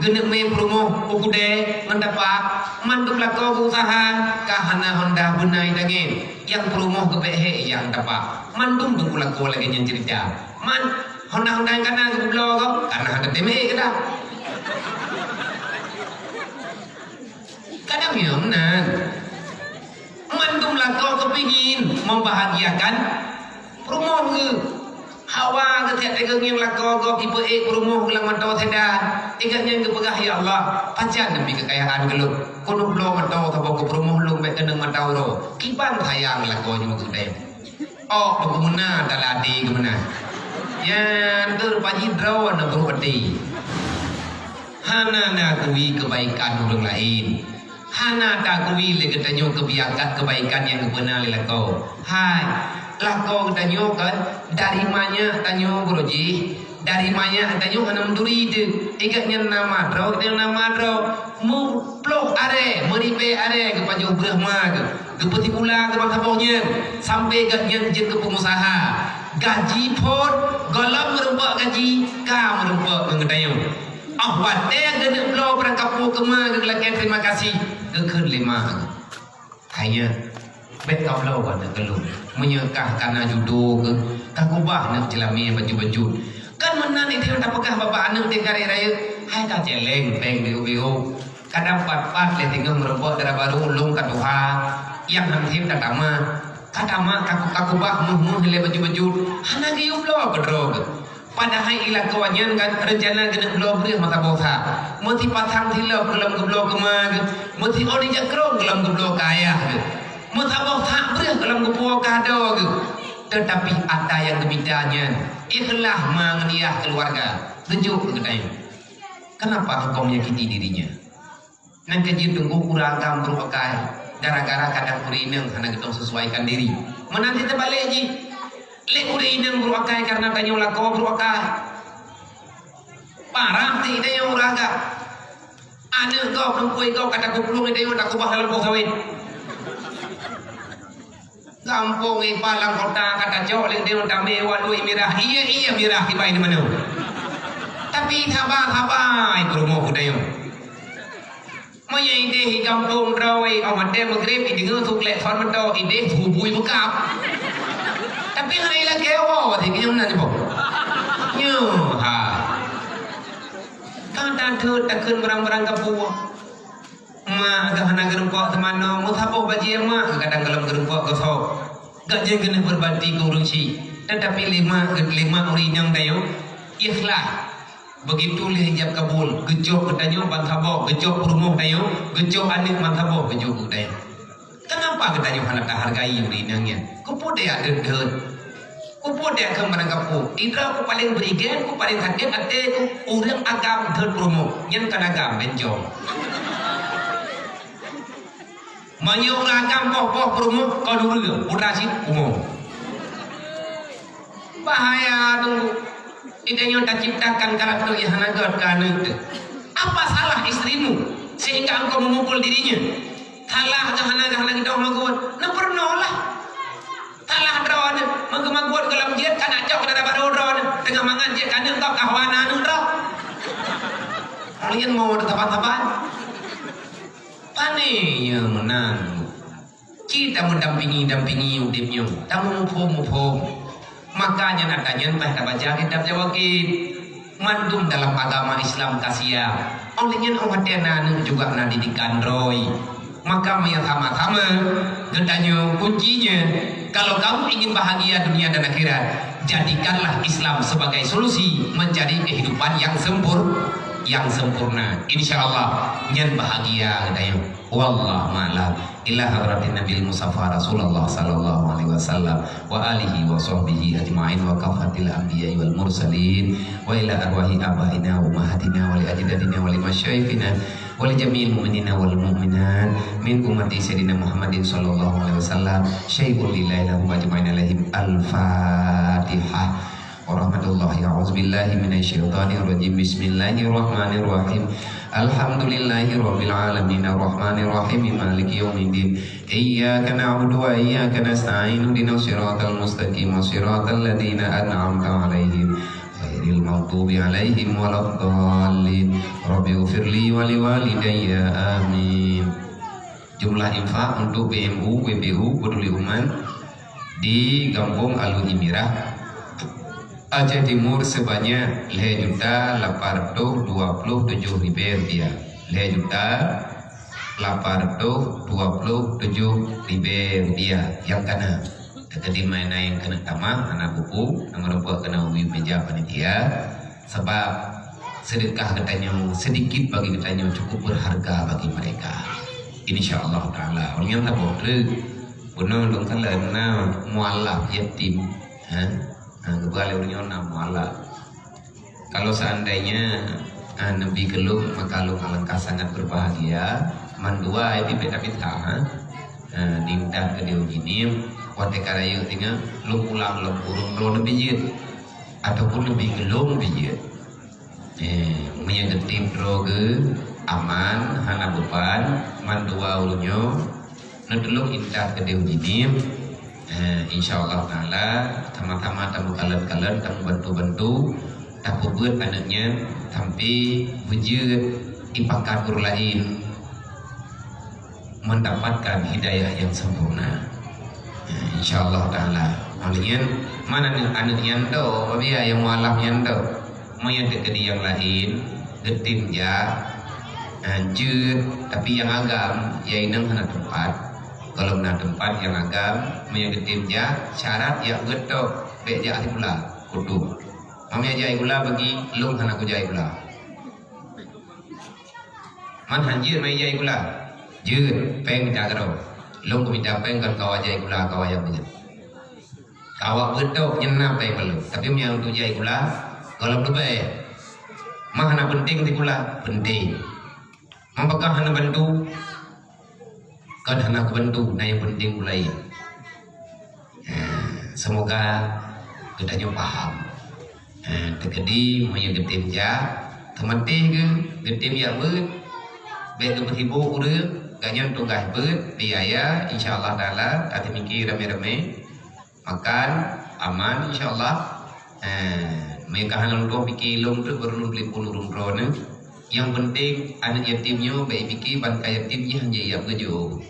genek me promo ukude mendapat manduk lakau usaha kahana honda benai daging yang promo kebehe yang dapat mandum tengku lakau lagi yang cerita man honda yang kana ke blog karena ada teme kita kadang ya menan mandum lakau kepingin membahagiakan promo ke hawa ketiak tegang yang lakau kau tipe promo gelang mantau seda tiganya ke pegah ya Allah pacar demi kekayaan gelut kono blo mantau tabo ke promo lu mek keneng mantau ro kiban sayang lakau nyu gede oh pemuna daladi kemana ya ndur paji draw na berwati hana na kuwi kebaikan orang lain hana ta kuwi le ketanyo kebaikan yang benar lakau hai lakau tanyo kan dari mana tanyo broji dari mana tanyo hanam duri itu igaknya nama dro itu nama dro mu plok are meripe are ke panjang brahma ke peti pula ke bangsaponya sampai igaknya jen ke pengusaha gaji pun galam merempak gaji ka merempak mengedayo awat gede blo berangkap kema ke lakian terima kasih ke lima hanya bet kau lau pada kelum menyekah karena judo ke kakubah nak celami baju-baju kan menan itu tak pekah bapak anak tingkari raya hai tak celeng peng biu-biu kadang pat-pat le tinggal merobok darah baru ulung katuha yang hantim tak tama kadama kakubah muh-muh le baju-baju hana giup lo kedrog padahal ilah kawanyan kan rencana kena belum beri mata bosa mesti pasang tilap kelam geblok kemag mesti ori jakrong kelam geblok kaya Mutabah tak beri dalam kepuak kado tetapi ada yang demikiannya ikhlas menganiah keluarga tunjuk kedai kenapa engkau menyakiti dirinya nan kejir tunggu kurang kam berupakai gara-gara kadang kurineng karena kita sesuaikan diri menanti terbalik ji le kurineng berupakai karena tanyo lakau berupakai parah tidak yang uraga ada kau perempuan kau kata kuplung itu tak kubah dalam kawin kampung palang kota kata jauh leng dia tak mewah duit mirah iya mirah tiba ini mana tapi thabah itu rumah kudayo Maya ide kampung rawai amat dia magrib ide ngutuk lek thon mento ide hubui bekap tapi hari lagi awal thì cái này bộ như ha kan dan thut tak keun barang-barang kapua ma gahana gerempok temano muthapoh baji ma kadang dalam gerempok gosok gak je kena berbakti ke urang si tetapi lima uri yang dayo ikhlas begitu le hijab kabul gejok kedanyo banthabo gejok rumah dayo gejok anik banthabo gejok dayo kenapa kedanyo hana tak hargai uri nangnya kepo dia dedet Upo dia ke menanggapu. Indra ku paling berigen, ku paling hadir ate ku urang agam third promo. Nyen kan agam benjong. Manyong agam poh promo kau dulu udasit umum. Bahaya tu. Idenya tak ciptakan karakter yang hanagat kana itu. Apa salah istrimu sehingga engkau memukul dirinya? Talah gahana kita maguat. Na pernah lah. Talah drawan magmaguat kalam jiat kana jauh kada baru drawan tengah mangan jiat kana engkau kahwana anu draw. Kalian mau tempat-tempat? Pane yang menang. Kita mendampingi udipnya. Tamu mufum. Makanya natanya entah baca kitab jawakit. Mandum dalam agama Islam kasia. Olehnya orang tenan juga na didikan roy. Maka yang sama-sama gendanya kuncinya. Kalau kamu ingin bahagia dunia dan akhirat, jadikanlah Islam sebagai solusi menjadi kehidupan yang sempurna. Insyaallah nyen bahagia dayo. Wallahu a'lam. Ila hadratin Nabi Mustafa Rasulullah sallallahu alaihi wasallam wa alihi wa sahbihi ajma'in wa kafatil anbiya'i wal mursalin wa ila arwahi abaina wa ummahatina wa li ajdadina wa li masyayikhina wa li jami'il mu'minina wal mu'minat min ummati sayyidina Muhammadin sallallahu alaihi wasallam syai'ul lillahi lahum ajma'in alaihim al-fatihah. Warahmatullahi a'udzubillahi minasyaitonir rajim. Bismillahirrahmanirrahim. Alhamdulillahi rabbil alamin arrahmanir rahim maliki yaumiddin. Iyyaka na'budu wa iyyaka nasta'in ihdinas siratal mustaqim siratal ladzina an'amta 'alaihim ghairil maghdubi 'alaihim waladdallin. Rabbighfirli wa liwalidayya amin. Jumlah infak untuk BMU WPU Peduli Umat di Kampung Aluhimirah Aceh Timur sebanyak 5.827.000 rupiah. 5.827.000 rupiah yang kena kedima yang kena tamah anak buku yang buat kena ubi meja panitia sebab sedekah katanya sedikit bagi katanya cukup berharga bagi mereka. Insyaallah taala orang yang tak boleh benar dong kalana mualaf yatim kebalik orangnya mualaf. Kalau seandainya Nabi gelung maka lu alangkah sangat berbahagia. Mandua itu peta-peta dindah ke dia jinim wate karayu tinggal lu pulang lu burung lu lebih jid ataupun lebih gelung bijid menyegetim droge aman hana beban mandua ulunyo nedelung indah ke dia jinim. Insyaallah taala sama-sama tamu kalian tamu bantu-bantu tak buat anaknya sampai wujud ipakat lain mendapatkan hidayah yang sempurna. Insyaallah taala. Malian mana anak nyando dia yang mualaf nyando moyan ke yang lain getin ya anjur tapi yang agam ya inang hana tempat. Kalau nak tempat yang agam menyegetim ja syarat yang getok bek ja pula kudu mamnya jai pula bagi lung hana ku jai pula man hanjir mai jai pula jeut peng minta karo lung ku minta peng kan kawa jai pula kawa yang punya kawa getok nyena peng belum tapi yang tu jai pula kalau lebih mah hana penting ti pula penting mampakah hana bantu kan anak bantu na yang penting mulai. Semoga kita paham. Tegedi maya getim ja, teman teh ke getim ya ber, baik berhibur ure, ganyan tunggah ber, biaya insyaallah taala tadi mikir rame-rame, makan aman insyaallah. Mereka hanya untuk pikir long tu perlu beli pulurung drone. Yang penting anak yatimnya baik pikir ban kaya yatimnya hanya ia bejo.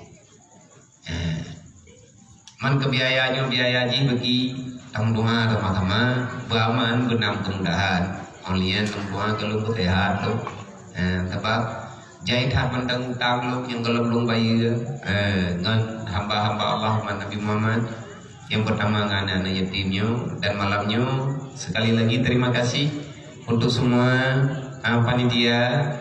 Man kebiayanya biaya ji bagi tanggungan sama-sama beraman benam kemudahan olian tanggungan kalau sehat tu sebab jahit mandang utang lu yang kalau belum bayar dengan hamba-hamba Allah Nabi Muhammad yang pertama dengan anak yatimnya dan malamnya sekali lagi terima kasih untuk semua panitia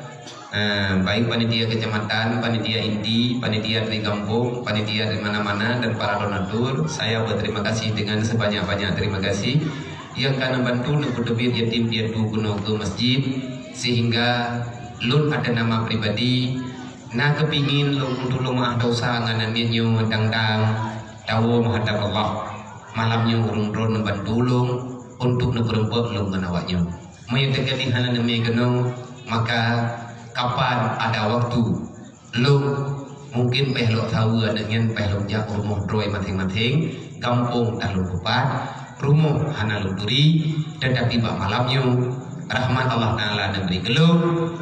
baik panitia kecamatan, panitia inti, panitia di kampung, panitia di mana-mana, dan para donatur. Saya berterima kasih dengan sebanyak-banyak terima kasih yang karena bantu untuk debit yatim piatu kuno ke masjid, sehingga lun ada nama pribadi na kepingin lun untuk lun maaf dosa nganan nyu dang-dang tahu menghadap Allah malamnya urung-urung bantu lun untuk neperempet lun menawaknya mayutekali hanan nemi keno. Maka kapan ada waktu lun mungkin pehlok tahu dengan pehlok jak rumah droi masing-masing kampung dan lun kupat rumah hana luturi, tetapi bak malamnya rahmat Allah Ta'ala memberi gelung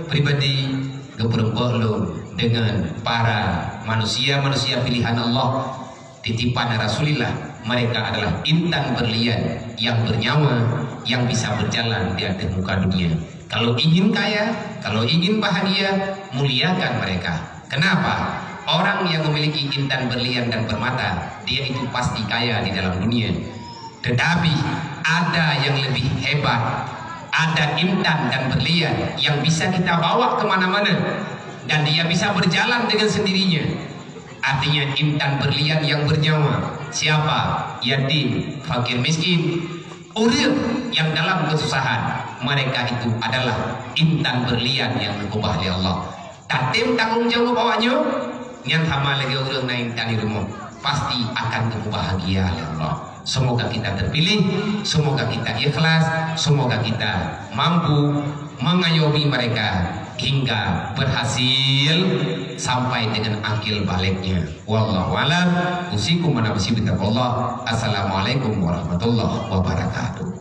pribadi keperempuan lun dengan para manusia pilihan Allah titipan Rasulullah. Mereka adalah intan berlian yang bernyawa, yang bisa berjalan di atas muka dunia. Kalau ingin kaya, kalau ingin bahagia, muliakan mereka. Kenapa? Orang yang memiliki intan berlian dan permata, dia itu pasti kaya di dalam dunia. Tetapi ada yang lebih hebat, ada intan dan berlian yang bisa kita bawa kemana-mana dan dia bisa berjalan dengan sendirinya. Artinya intan berlian yang bernyawa. Siapa? Yatim, fakir miskin, orang yang dalam kesusahan. Mereka itu adalah intan berlian yang dikubah oleh Allah. Tatim tanggung jawab bawahnya yang sama lagi orang naik tadi rumah pasti akan kebahagiaan oleh Allah. Semoga kita terpilih, semoga kita ikhlas, semoga kita mampu mengayomi mereka hingga berhasil sampai dengan akhir baliknya. Wallahu a'lam. Usikum wa nafsi bittaqullah. Assalamualaikum warahmatullahi wabarakatuh.